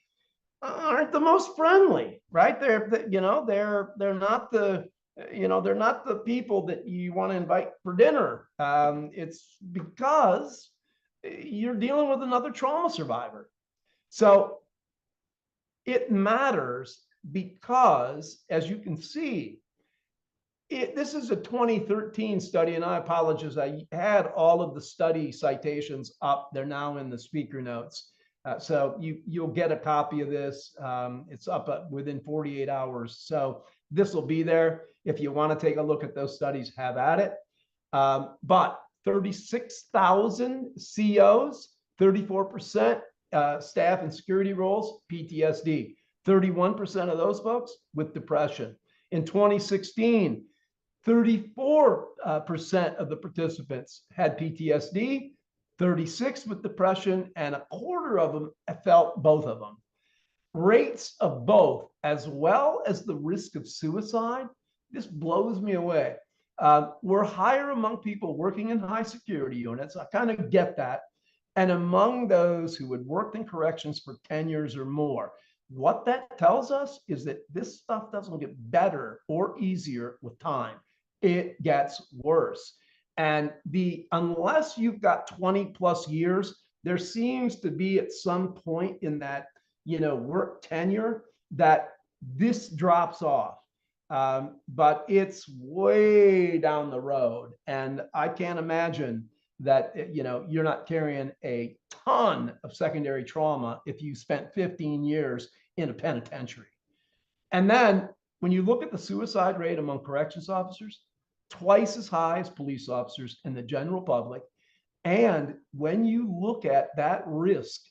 aren't the most friendly, right? They're not the people that you want to invite for dinner. It's because you're dealing with another trauma survivor. So it matters because, as you can see, This is a 2013 study, and I apologize. I had all of the study citations up. They're now in the speaker notes. So you'll get a copy of this. It's up within 48 hours. So this will be there. If you want to take a look at those studies, have at it. But 36,000 COs, 34% staff and security roles, PTSD. 31% of those folks with depression. In 2016, 34% of the participants had PTSD, 36 with depression, and a quarter of them felt both of them. Rates of both, as well as the risk of suicide, this blows me away. We're higher among people working in high security units. I kind of get that. And among those who had worked in corrections for 10 years or more. What that tells us is that this stuff doesn't get better or easier with time. It gets worse. And unless you've got 20 plus years, there seems to be at some point in that, work tenure that this drops off. But it's way down the road. And I can't imagine that, you're not carrying a ton of secondary trauma if you spent 15 years in a penitentiary. And then when you look at the suicide rate among corrections officers, twice as high as police officers and the general public. And when you look at that risk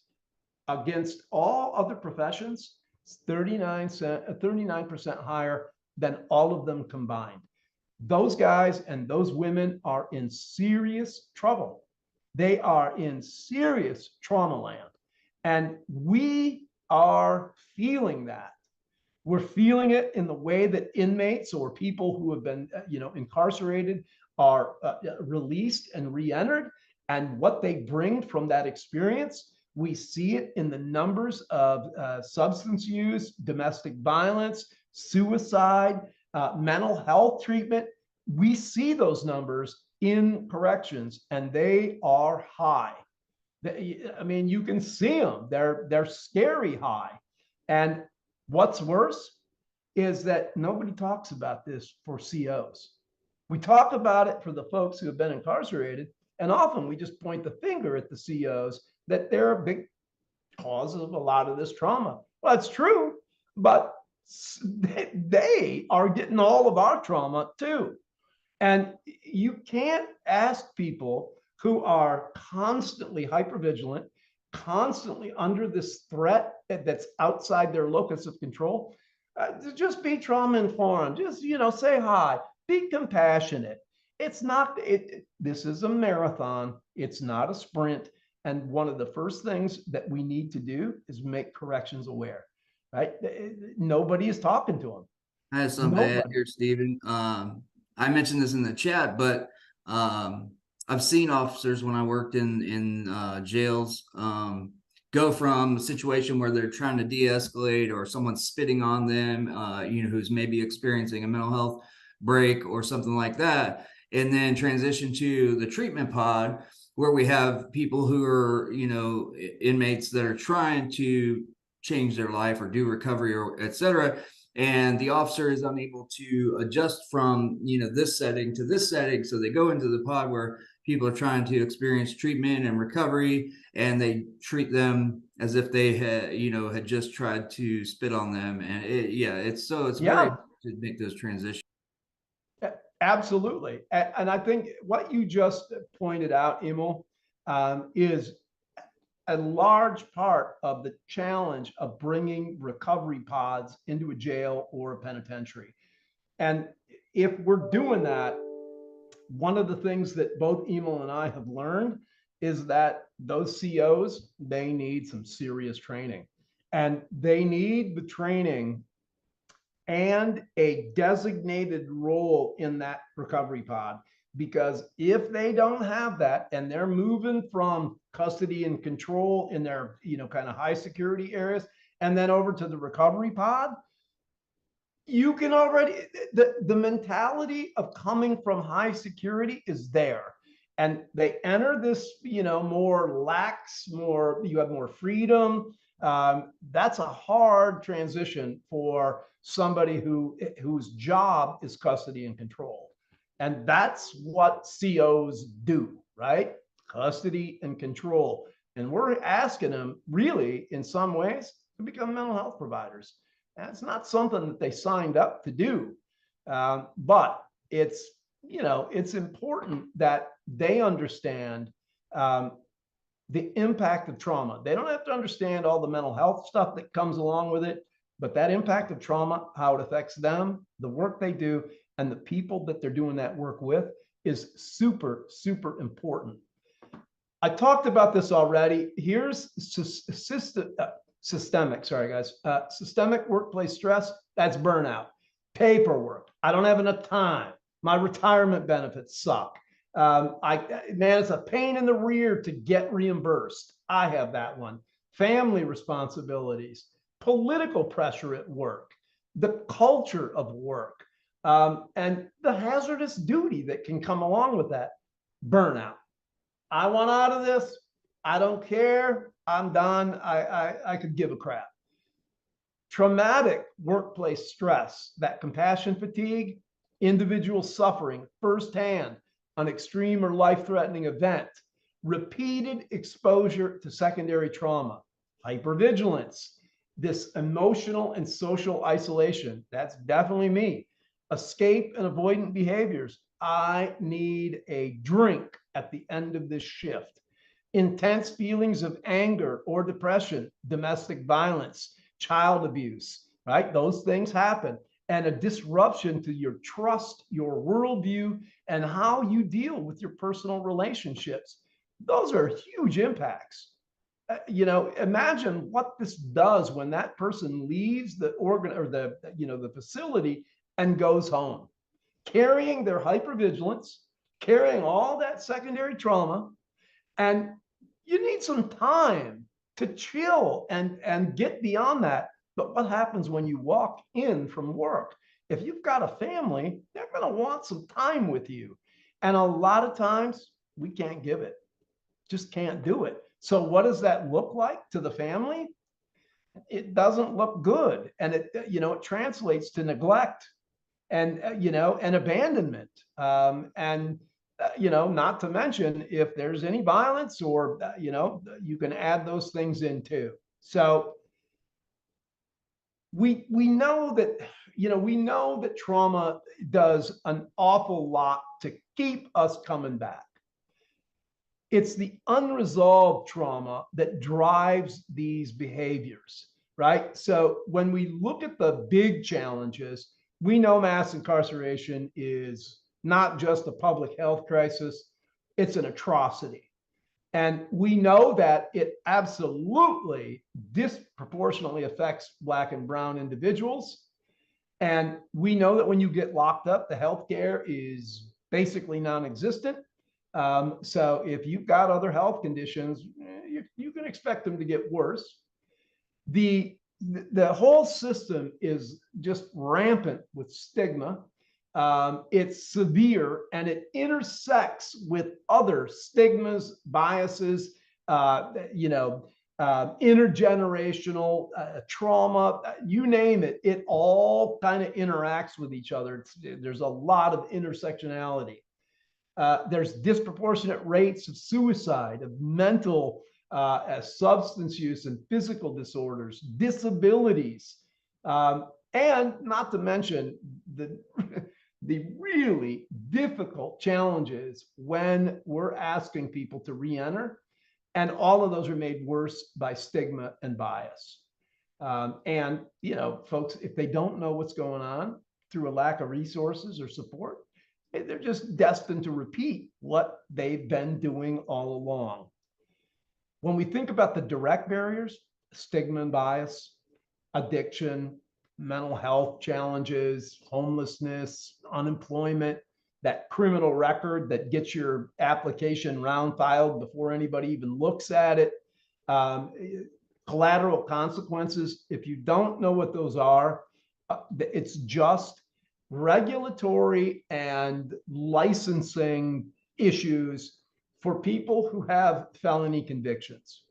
against all other professions, it's 39% higher than all of them combined. Those guys and those women are in serious trouble. They are in serious trauma land. And we are feeling that. We're feeling it in the way that inmates or people who have been, incarcerated are released and re-entered, and what they bring from that experience. We see it in the numbers of substance use, domestic violence, suicide, mental health treatment. We see those numbers in corrections, and they are high. You can see them. They're scary high. And what's worse is that nobody talks about this for COs. We talk about it for the folks who have been incarcerated, and often we just point the finger at the COs that they're a big cause of a lot of this trauma. Well, it's true, but they are getting all of our trauma too. And you can't ask people who are constantly hypervigilant, constantly under this threat that's outside their locus of control, just be trauma informed. Just, say hi, be compassionate. It's not, this is a marathon. It's not a sprint. And one of the first things that we need to do is make corrections aware, right? Nobody is talking to them. I have something to add here, Stephen. I mentioned this in the chat, but I've seen officers when I worked in jails go from a situation where they're trying to de-escalate or someone's spitting on them, who's maybe experiencing a mental health break or something like that, and then transition to the treatment pod where we have people who are, inmates that are trying to change their life or do recovery or et cetera. And the officer is unable to adjust from, this setting to this setting. So they go into the pod where people are trying to experience treatment and recovery, and they treat them as if they had just tried to spit on them. And it's very hard to make those transitions. Absolutely. And I think what you just pointed out, Emil, is a large part of the challenge of bringing recovery pods into a jail or a penitentiary. And if we're doing that, one of the things that both Emil and I have learned is that those COs, they need some serious training, and they need the training and a designated role in that recovery pod. Because if they don't have that and they're moving from custody and control in their, kind of high security areas and then over to the recovery pod, you can already, the mentality of coming from high security is there. And they enter this, more lax, you have more freedom. That's a hard transition for somebody whose job is custody and control. And that's what COs do, right? Custody and control. And we're asking them really, in some ways, to become mental health providers. That's not something that they signed up to do. But it's, it's important that they understand the impact of trauma. They don't have to understand all the mental health stuff that comes along with it, but that impact of trauma, how it affects them, the work they do, and the people that they're doing that work with is super, super important. I talked about this already. Here's systemic, sorry guys, systemic workplace stress. That's burnout. Paperwork. I don't have enough time. My retirement benefits suck. Man, it's a pain in the rear to get reimbursed. I have that one. Family responsibilities, political pressure at work, the culture of work, and the hazardous duty that can come along with that. Burnout. I want out of this. I don't care. I'm done. I could give a crap. Traumatic workplace stress, that compassion fatigue, individual suffering firsthand, an extreme or life-threatening event, repeated exposure to secondary trauma, hypervigilance, this emotional and social isolation. That's definitely me. Escape and avoidant behaviors. I need a drink at the end of this shift. Intense feelings of anger or depression, domestic violence, child abuse, right? Those things happen. And a disruption to your trust, your worldview, and how you deal with your personal relationships. Those are huge impacts. Imagine what this does when that person leaves the organ or the facility and goes home, carrying their hypervigilance, carrying all that secondary trauma, and you need some time to chill and get beyond that. But what happens when you walk in from work? If you've got a family, they're going to want some time with you. And a lot of times we can't give it, just can't do it. So what does that look like to the family? It doesn't look good. And it translates to neglect and, and abandonment. Not to mention if there's any violence or, you can add those things in too. So we know that trauma does an awful lot to keep us coming back. It's the unresolved trauma that drives these behaviors, right? So when we look at the big challenges, we know mass incarceration is not just a public health crisis, it's an atrocity. And we know that it absolutely disproportionately affects Black and brown individuals. And we know that when you get locked up, the healthcare is basically non-existent. So if you've got other health conditions, you can expect them to get worse. The whole system is just rampant with stigma. It's severe and it intersects with other stigmas, biases, intergenerational trauma, you name it. It all kind of interacts with each other. There's a lot of intersectionality. There's disproportionate rates of suicide, of mental substance use and physical disorders, disabilities, and not to mention the really difficult challenges when we're asking people to re-enter. And all of those are made worse by stigma and bias. And, folks, if they don't know what's going on through a lack of resources or support, they're just destined to repeat what they've been doing all along. When we think about the direct barriers, stigma and bias, addiction, mental health challenges, homelessness, unemployment, that criminal record that gets your application round filed before anybody even looks at it, collateral consequences. If you don't know what those are, it's just regulatory and licensing issues for people who have felony convictions.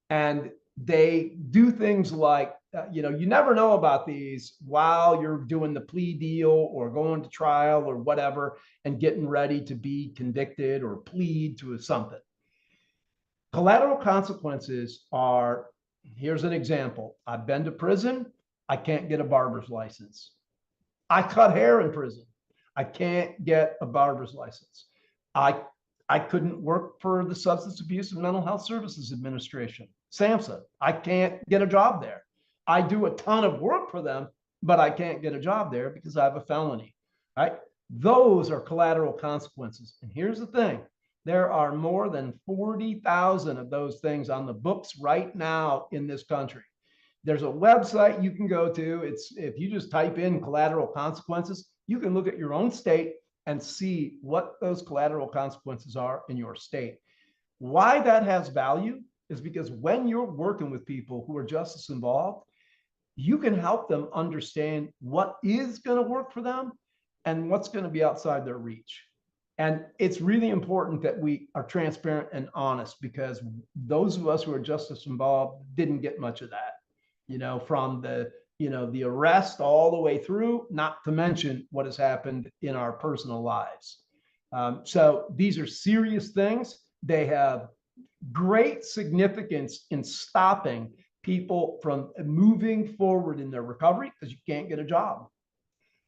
And They do things like, you never know about these while you're doing the plea deal or going to trial or whatever and getting ready to be convicted or plead to something. Collateral consequences are, here's an example. I've been to prison. I can't get a barber's license. I cut hair in prison. I can't get a barber's license. I I couldn't work for the Substance Abuse and Mental Health Services Administration, SAMHSA. I can't get a job there. I do a ton of work for them, but I can't get a job there because I have a felony, right? Those are collateral consequences. And here's the thing. There are more than 40,000 of those things on the books right now in this country. There's a website you can go to. It's, if you just type in collateral consequences, you can look at your own state and see what those collateral consequences are in your state. Why that has value is because when you're working with people who are justice involved, you can help them understand what is going to work for them and what's going to be outside their reach. And it's really important that we are transparent and honest, because those of us who are justice involved didn't get much of that, from the arrest all the way through, not to mention what has happened in our personal lives. So these are serious things. They have great significance in stopping people from moving forward in their recovery, because you can't get a job,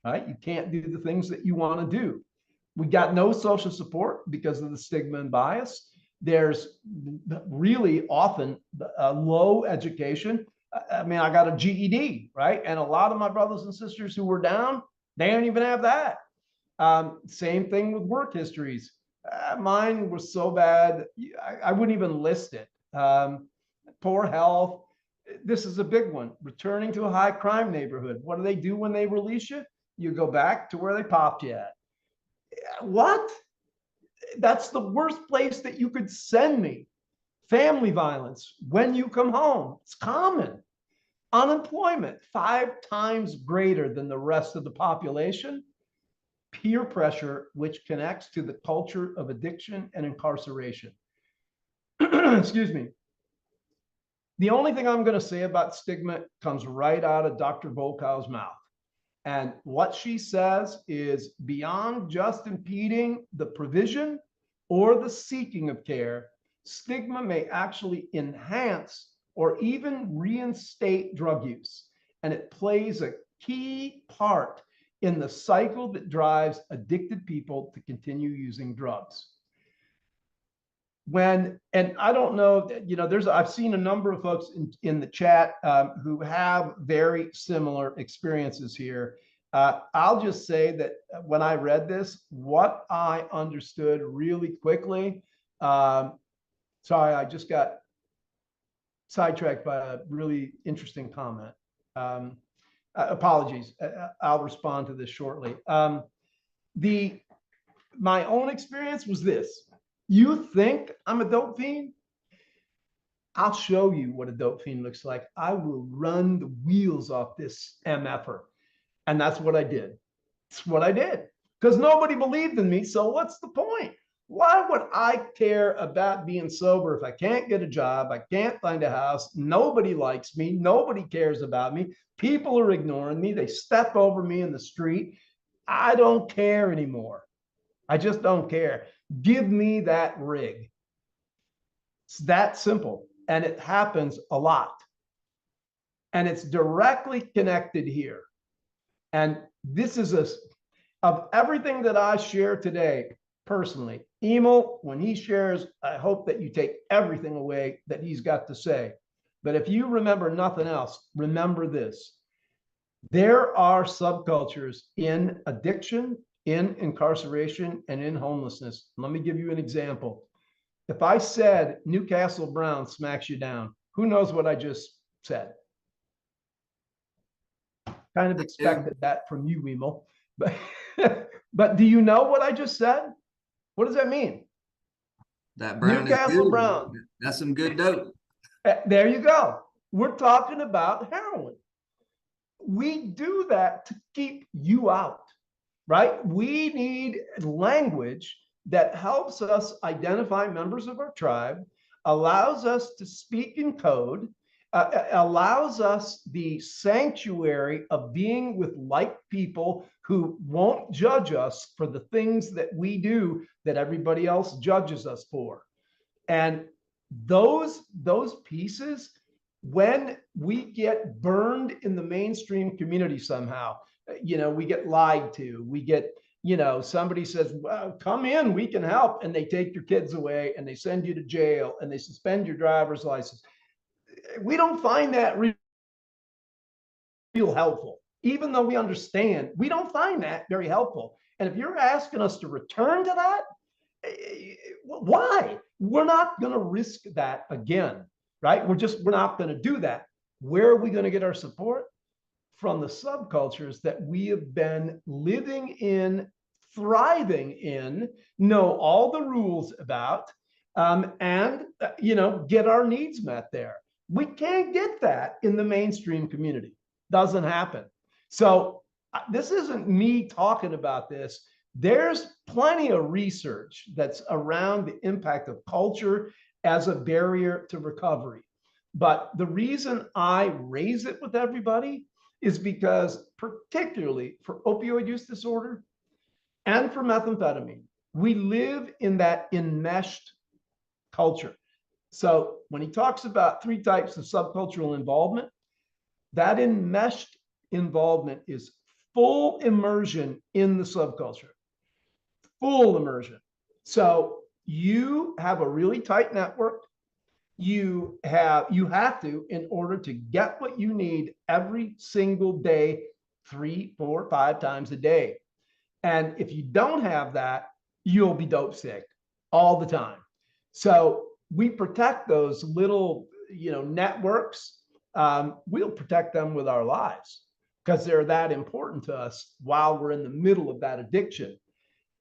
right? You can't do the things that you want to do. We got no social support because of the stigma and bias. There's really often a low education. I mean, I got a GED, right? And a lot of my brothers and sisters who were down, they don't even have that. Same thing with work histories. Mine was so bad, I wouldn't even list it. Poor health. This is a big one. Returning to a high crime neighborhood. What do they do when they release you? You go back to where they popped you at. What? That's the worst place that you could send me. Family violence when you come home. It's common. Unemployment, 5 times greater than the rest of the population. Peer pressure, which connects to the culture of addiction and incarceration. Excuse me. The only thing I'm going to say about stigma comes right out of Dr. Volkow's mouth. And what she says is, beyond just impeding the provision or the seeking of care, stigma may actually enhance or even reinstate drug use. And it plays a key part in the cycle that drives addicted people to continue using drugs. And I don't know, I've seen a number of folks in the chat who have very similar experiences here. I'll just say that when I read this, what I understood really quickly, sorry, I just got sidetracked by a really interesting comment. Apologies. I'll respond to this shortly. My own experience was this. You think I'm a dope fiend? I'll show you what a dope fiend looks like. I will run the wheels off this MFer. And that's what I did. That's what I did. Because nobody believed in me. So what's the point? Why would I care about being sober if I can't get a job? I can't find a house. Nobody likes me. Nobody cares about me. People are ignoring me. They step over me in the street. I don't care anymore. I just don't care. Give me that rig. It's that simple. And it happens a lot. And it's directly connected here. And this is of everything that I share today, personally, Emil, when he shares, I hope that you take everything away that he's got to say. But if you remember nothing else, remember this. There are subcultures in addiction, in incarceration, and in homelessness. Let me give you an example. If I said Newcastle Brown smacks you down, who knows what I just said? Kind of expected that from you, Emil. But do you know what I just said? What does that mean? That brown Newcastle is Brown. That's some good dope. There you go. We're talking about heroin. We do that to keep you out, right? We need language that helps us identify members of our tribe, allows us to speak in code, allows us the sanctuary of being with like people who won't judge us for the things that we do that everybody else judges us for. And those pieces, when we get burned in the mainstream community somehow, we get lied to, we get, somebody says, well, come in, we can help, and they take your kids away and they send you to jail and they suspend your driver's license. We don't find that real helpful. Even though we understand, we don't find that very helpful. And if you're asking us to return to that, why? We're not going to risk that again, right? We're not going to do that. Where are we going to get our support? From the subcultures that we have been living in, thriving in, know all the rules about, and get our needs met there. We can't get that in the mainstream community. Doesn't happen. So this isn't me talking about this. There's plenty of research that's around the impact of culture as a barrier to recovery. But the reason I raise it with everybody is because, particularly for opioid use disorder and for methamphetamine, we live in that enmeshed culture. So when he talks about 3 types of subcultural involvement, that enmeshed involvement is full immersion in the subculture, full immersion. So you have a really tight network. You have to, in order to get what you need every single day, 3, 4, 5 times a day. And if you don't have that, you'll be dope sick all the time. So we protect those little, networks. We'll protect them with our lives because they're that important to us while we're in the middle of that addiction.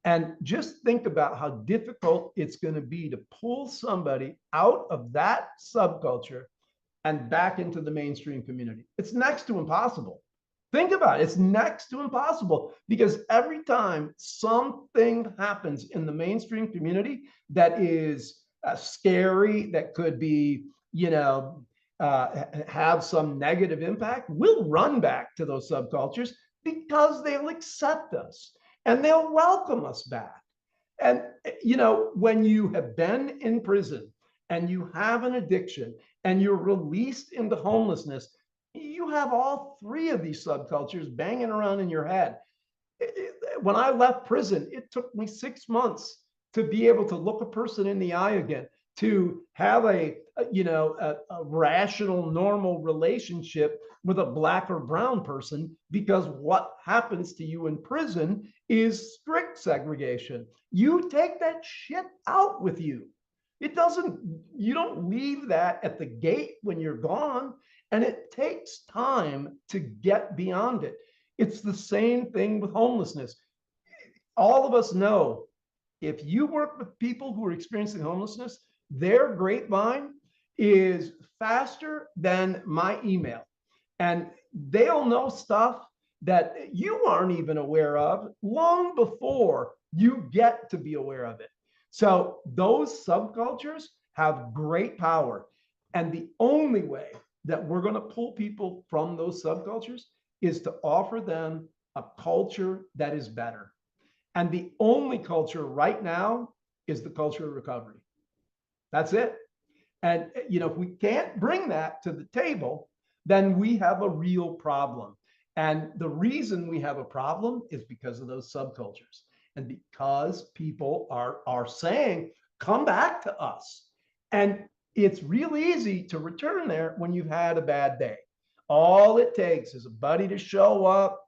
And just think about how difficult it's going to be to pull somebody out of that subculture and back into the mainstream community. It's next to impossible. Think about it. It's next to impossible because every time something happens in the mainstream community that is scary, that could be, have some negative impact, we'll run back to those subcultures because they'll accept us and they'll welcome us back. And, when you have been in prison and you have an addiction and you're released into homelessness, you have all 3 of these subcultures banging around in your head. When I left prison, it took me 6 months to be able to look a person in the eye again, to have a rational, normal relationship with a Black or brown person, because what happens to you in prison is strict segregation. You take that shit out with you. You don't leave that at the gate when you're gone. And it takes time to get beyond it. It's the same thing with homelessness. All of us know if you work with people who are experiencing homelessness, their grapevine is faster than my email. And they'll know stuff that you aren't even aware of long before you get to be aware of it. So those subcultures have great power. And the only way that we're going to pull people from those subcultures is to offer them a culture that is better. And the only culture right now is the culture of recovery. That's it. And, if we can't bring that to the table, then we have a real problem. And the reason we have a problem is because of those subcultures and because people are saying, come back to us. And it's real easy to return there when you've had a bad day. All it takes is a buddy to show up.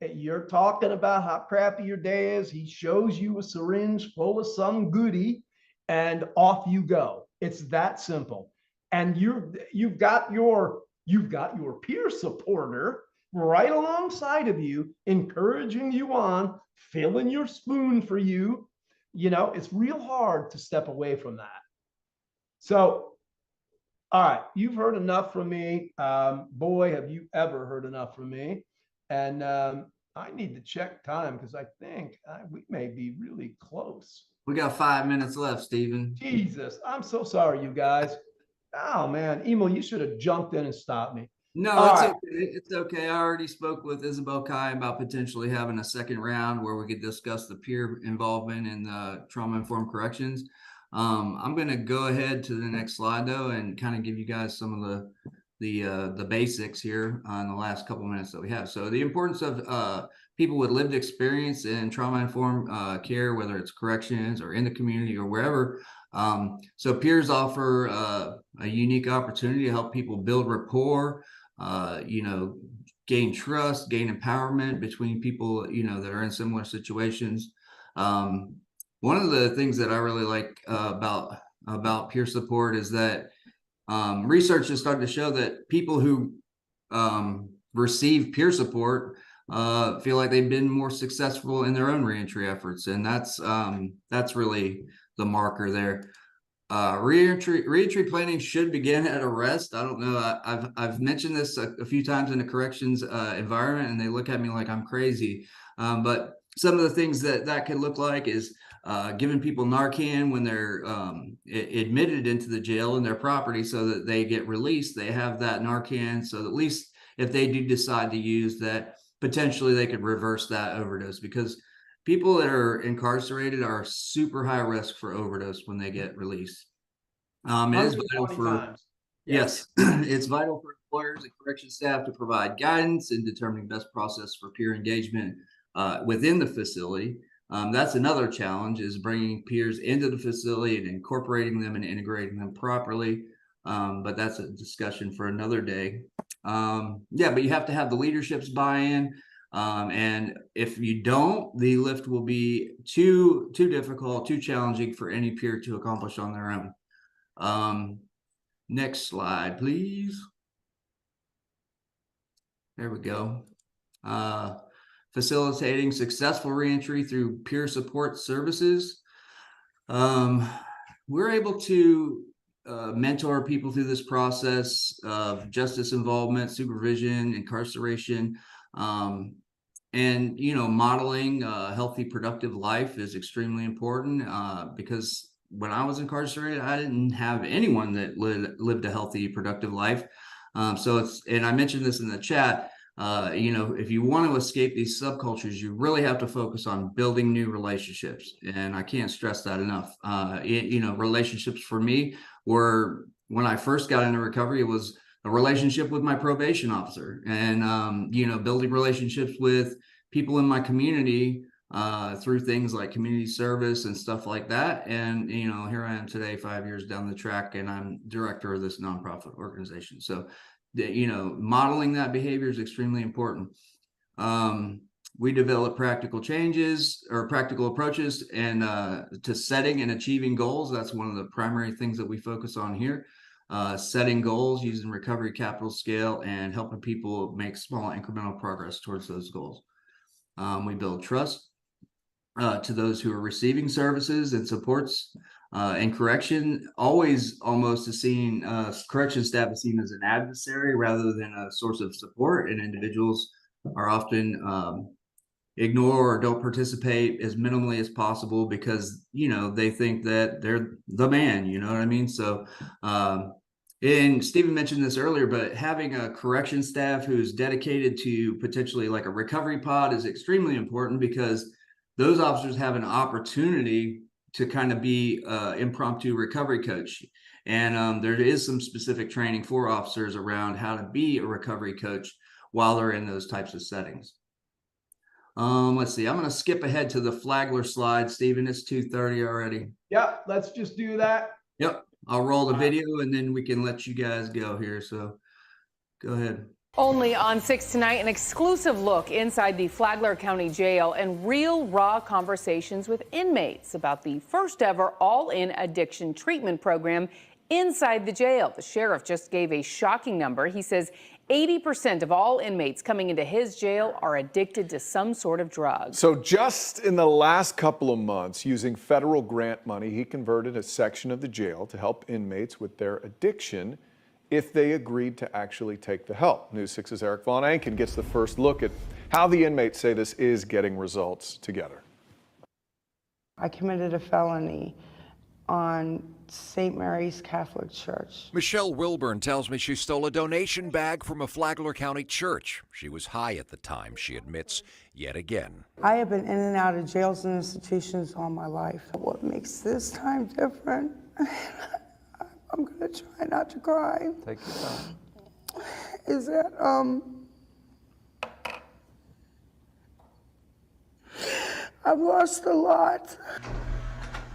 You're talking about how crappy your day is. He shows you a syringe full of some goodie and off you go. It's that simple. And you've got your peer supporter right alongside of you, encouraging you on, filling your spoon for you. It's real hard to step away from that. So, all right, you've heard enough from me. Boy, have you ever heard enough from me. And I need to check time because I think we may be really close. We got 5 minutes left, Stephen. Jesus, I'm so sorry, you guys. Oh man, Emil, you should have jumped in and stopped me. No, All it's right. okay. It's okay. I already spoke with Isabel Kai about potentially having a second round where we could discuss the peer involvement in the trauma-informed corrections. I'm going to go ahead to the next slide though, and kind of give you guys some of the basics here in the last couple minutes that we have. So the importance of people with lived experience in trauma-informed care, whether it's corrections or in the community or wherever. So peers offer a unique opportunity to help people build rapport, you know, gain trust, gain empowerment between people, you know, that are in similar situations. Um, One of the things that I really like about peer support is that research has started to show that people who receive peer support feel like they've been more successful in their own reentry efforts, and that's really the marker there. Reentry planning should begin at arrest. I don't know. I've mentioned this a few times in the corrections environment, and they look at me like I'm crazy. But some of the things that could look like is giving people Narcan when they're admitted into the jail and their property, so that they get released. They have that Narcan, so at least if they do decide to use that, potentially they could reverse that overdose, because people that are incarcerated are super high risk for overdose when they get released. It is vital 120 for, times. Yeah. yes, it's vital for employers and correction staff to provide guidance in determining best process for peer engagement within the facility. That's another challenge, is bringing peers into the facility and incorporating them and integrating them properly. But that's a discussion for another day. Yeah, but you have to have the leadership's buy-in. And if you don't, the lift will be too difficult, too challenging for any peer to accomplish on their own. Next slide, please. There we go. Facilitating successful reentry through peer support services. We're able to mentor people through this process of justice involvement, supervision, incarceration, and, you know, modeling a healthy, productive life is extremely important because when I was incarcerated, I didn't have anyone that lived a healthy, productive life. So it's, and I mentioned this in the chat, you know, if you want to escape these subcultures, you really have to focus on building new relationships. And I can't stress that enough. You know, relationships for me were, when I first got into recovery, it was a relationship with my probation officer, and you know, building relationships with people in my community through things like community service and stuff like that. And you know, here I am today, 5 years down the track, and I'm director of this nonprofit organization. So you know, modeling that behavior is extremely important. We develop practical changes or practical approaches and to setting and achieving goals. That's one of the primary things that we focus on here. Setting goals using recovery capital scale and helping people make small incremental progress towards those goals. We build trust to those who are receiving services and supports. And correction, always almost is seen, correction staff is seen as an adversary rather than a source of support, and individuals are often ignore or don't participate as minimally as possible because, you know, they think that they're the man, you know what I mean? So, and Stephen mentioned this earlier, but having a correction staff who's dedicated to potentially like a recovery pod is extremely important, because those officers have an opportunity to kind of be impromptu recovery coach. And there is some specific training for officers around how to be a recovery coach while they're in those types of settings. Let's see, I'm going to skip ahead to the Flagler slide. Stephen, it's 2:30 already. Yep. Let's just do that. Yep. I'll roll the video and then we can let you guys go here. So go ahead. Only on 6 tonight, an exclusive look inside the Flagler County Jail and real raw conversations with inmates about the first ever all-in addiction treatment program inside the jail. The sheriff just gave a shocking number. He says 80% of all inmates coming into his jail are addicted to some sort of drug. So just in the last couple of months, using federal grant money, he converted a section of the jail to help inmates with their addiction if they agreed to actually take the help. News 6's Eric Von Anken gets the first look at how the inmates say this is getting results together. I committed a felony on St. Mary's Catholic Church. Michelle Wilburn tells me she stole a donation bag from a Flagler County church. She was high at the time, she admits, yet again. I have been in and out of jails and institutions all my life. What makes this time different? I'm gonna try not to cry. Take your time. Is that, I've lost a lot.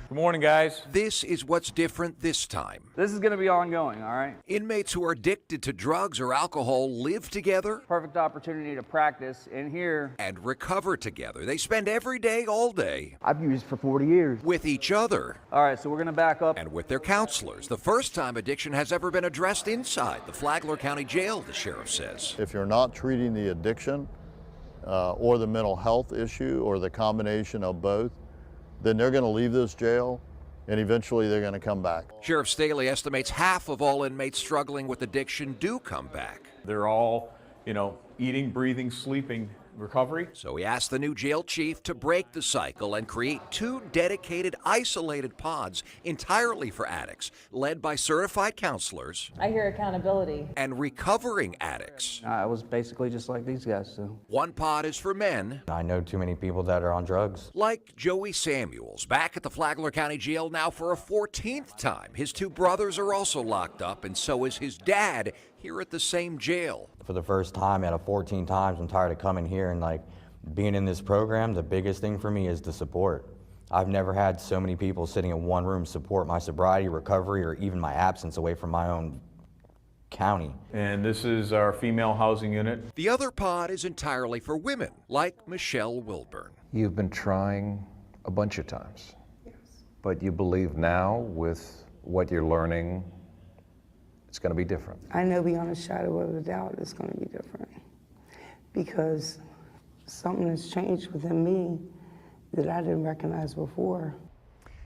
Good morning, guys. This is what's different this time. This is going to be ongoing, all right? Inmates who are addicted to drugs or alcohol live together Perfect opportunity to practice in here. and recover together. They spend every day, all day, I've used for 40 years. with each other All right, so we're going to back up. and with their counselors. The first time addiction has ever been addressed inside the Flagler County Jail, the sheriff says. If you're not treating the addiction or the mental health issue or the combination of both, then they're going to leave this jail and eventually they're going to come back. Sheriff Staley estimates half of all inmates struggling with addiction do come back. They're all, eating, breathing, sleeping, recovery. So he asked the new jail chief to break the cycle and create 2 dedicated, isolated pods entirely for addicts, led by certified counselors. I hear accountability. And recovering addicts. I was basically just like these guys, so. One pod is for men. I know too many people that are on drugs. Like Joey Samuels, back at the Flagler County Jail now for a 14th time. His 2 brothers are also locked up, and so is his dad here at the same jail. For the first time out of 14 times, I'm tired of coming here and being in this program. The biggest thing for me is the support. I've never had so many people sitting in one room support my sobriety, recovery, or even my absence away from my own county. And this is our female housing unit. The other pod is entirely for women, like Michelle Wilburn. You've been trying a bunch of times, but you believe now with what you're learning, it's going to be different. I know beyond a shadow of a doubt it's going to be different because something has changed within me that I didn't recognize before.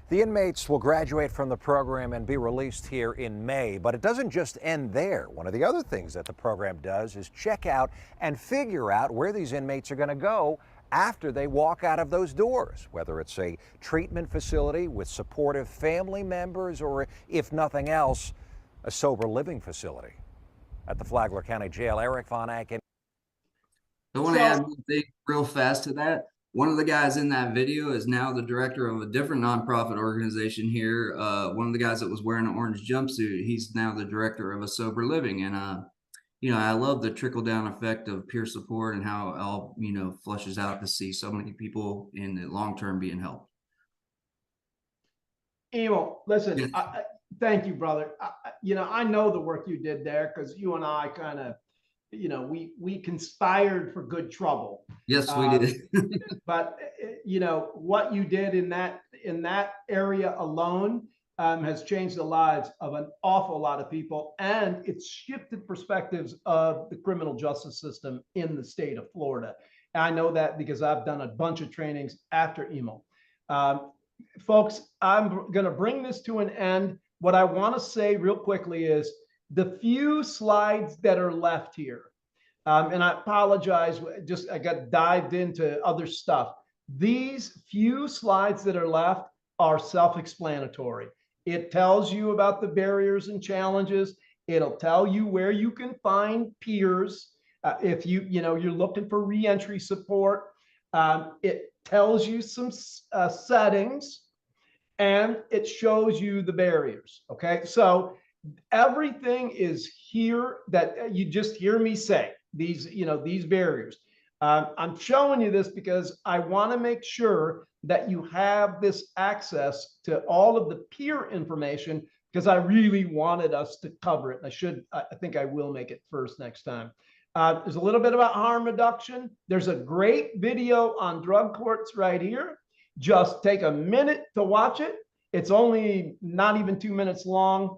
The inmates will graduate from the program and be released here in May, but it doesn't just end there. One of the other things that the program does is check out and figure out where these inmates are going to go after they walk out of those doors, whether it's a treatment facility with supportive family members or, if nothing else, a sober living facility. At the Flagler County Jail, Eric Von Aken. I want to add one thing real fast to that. One of the guys in that video is now the director of a different nonprofit organization here. One of the guys that was wearing an orange jumpsuit, he's now the director of a sober living. And, I love the trickle down effect of peer support and how it all, flushes out to see so many people in the long term being helped. Emil, listen, thank you, brother. I know the work you did there because you and I kind of, we conspired for good trouble. Yes, we did. But what you did in that area alone has changed the lives of an awful lot of people, and it's shifted perspectives of the criminal justice system in the state of Florida. And I know that because I've done a bunch of trainings after Emil. Folks, I'm going to bring this to an end. What I want to say real quickly is the few slides that are left here, and I apologize, I got dived into other stuff. These few slides that are left are self-explanatory. It tells you about the barriers and challenges. It'll tell you where you can find peers. If you're looking for reentry support, it tells you some settings, and it shows you the barriers. Okay, so everything is here that you just hear me say. These barriers. I'm showing you this because I want to make sure that you have this access to all of the peer information, because I really wanted us to cover it. I think I will make it first next time. There's a little bit about harm reduction. There's a great video on drug courts right here. Just take a minute to watch it. It's only not even 2 minutes long.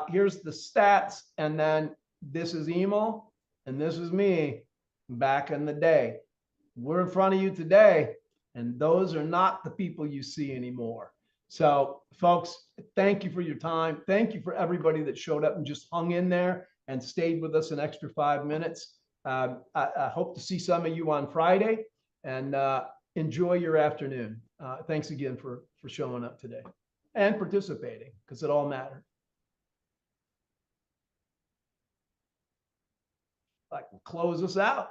Here's the stats. And then this is Emil and this is me back in the day. We're in front of you today, and those are not the people you see anymore. So folks, thank you for your time. Thank you for everybody that showed up and just hung in there and stayed with us an extra 5 minutes. I hope to see some of you on Friday, and enjoy your afternoon. Thanks again for showing up today. and participating, because it all mattered. I can close us out.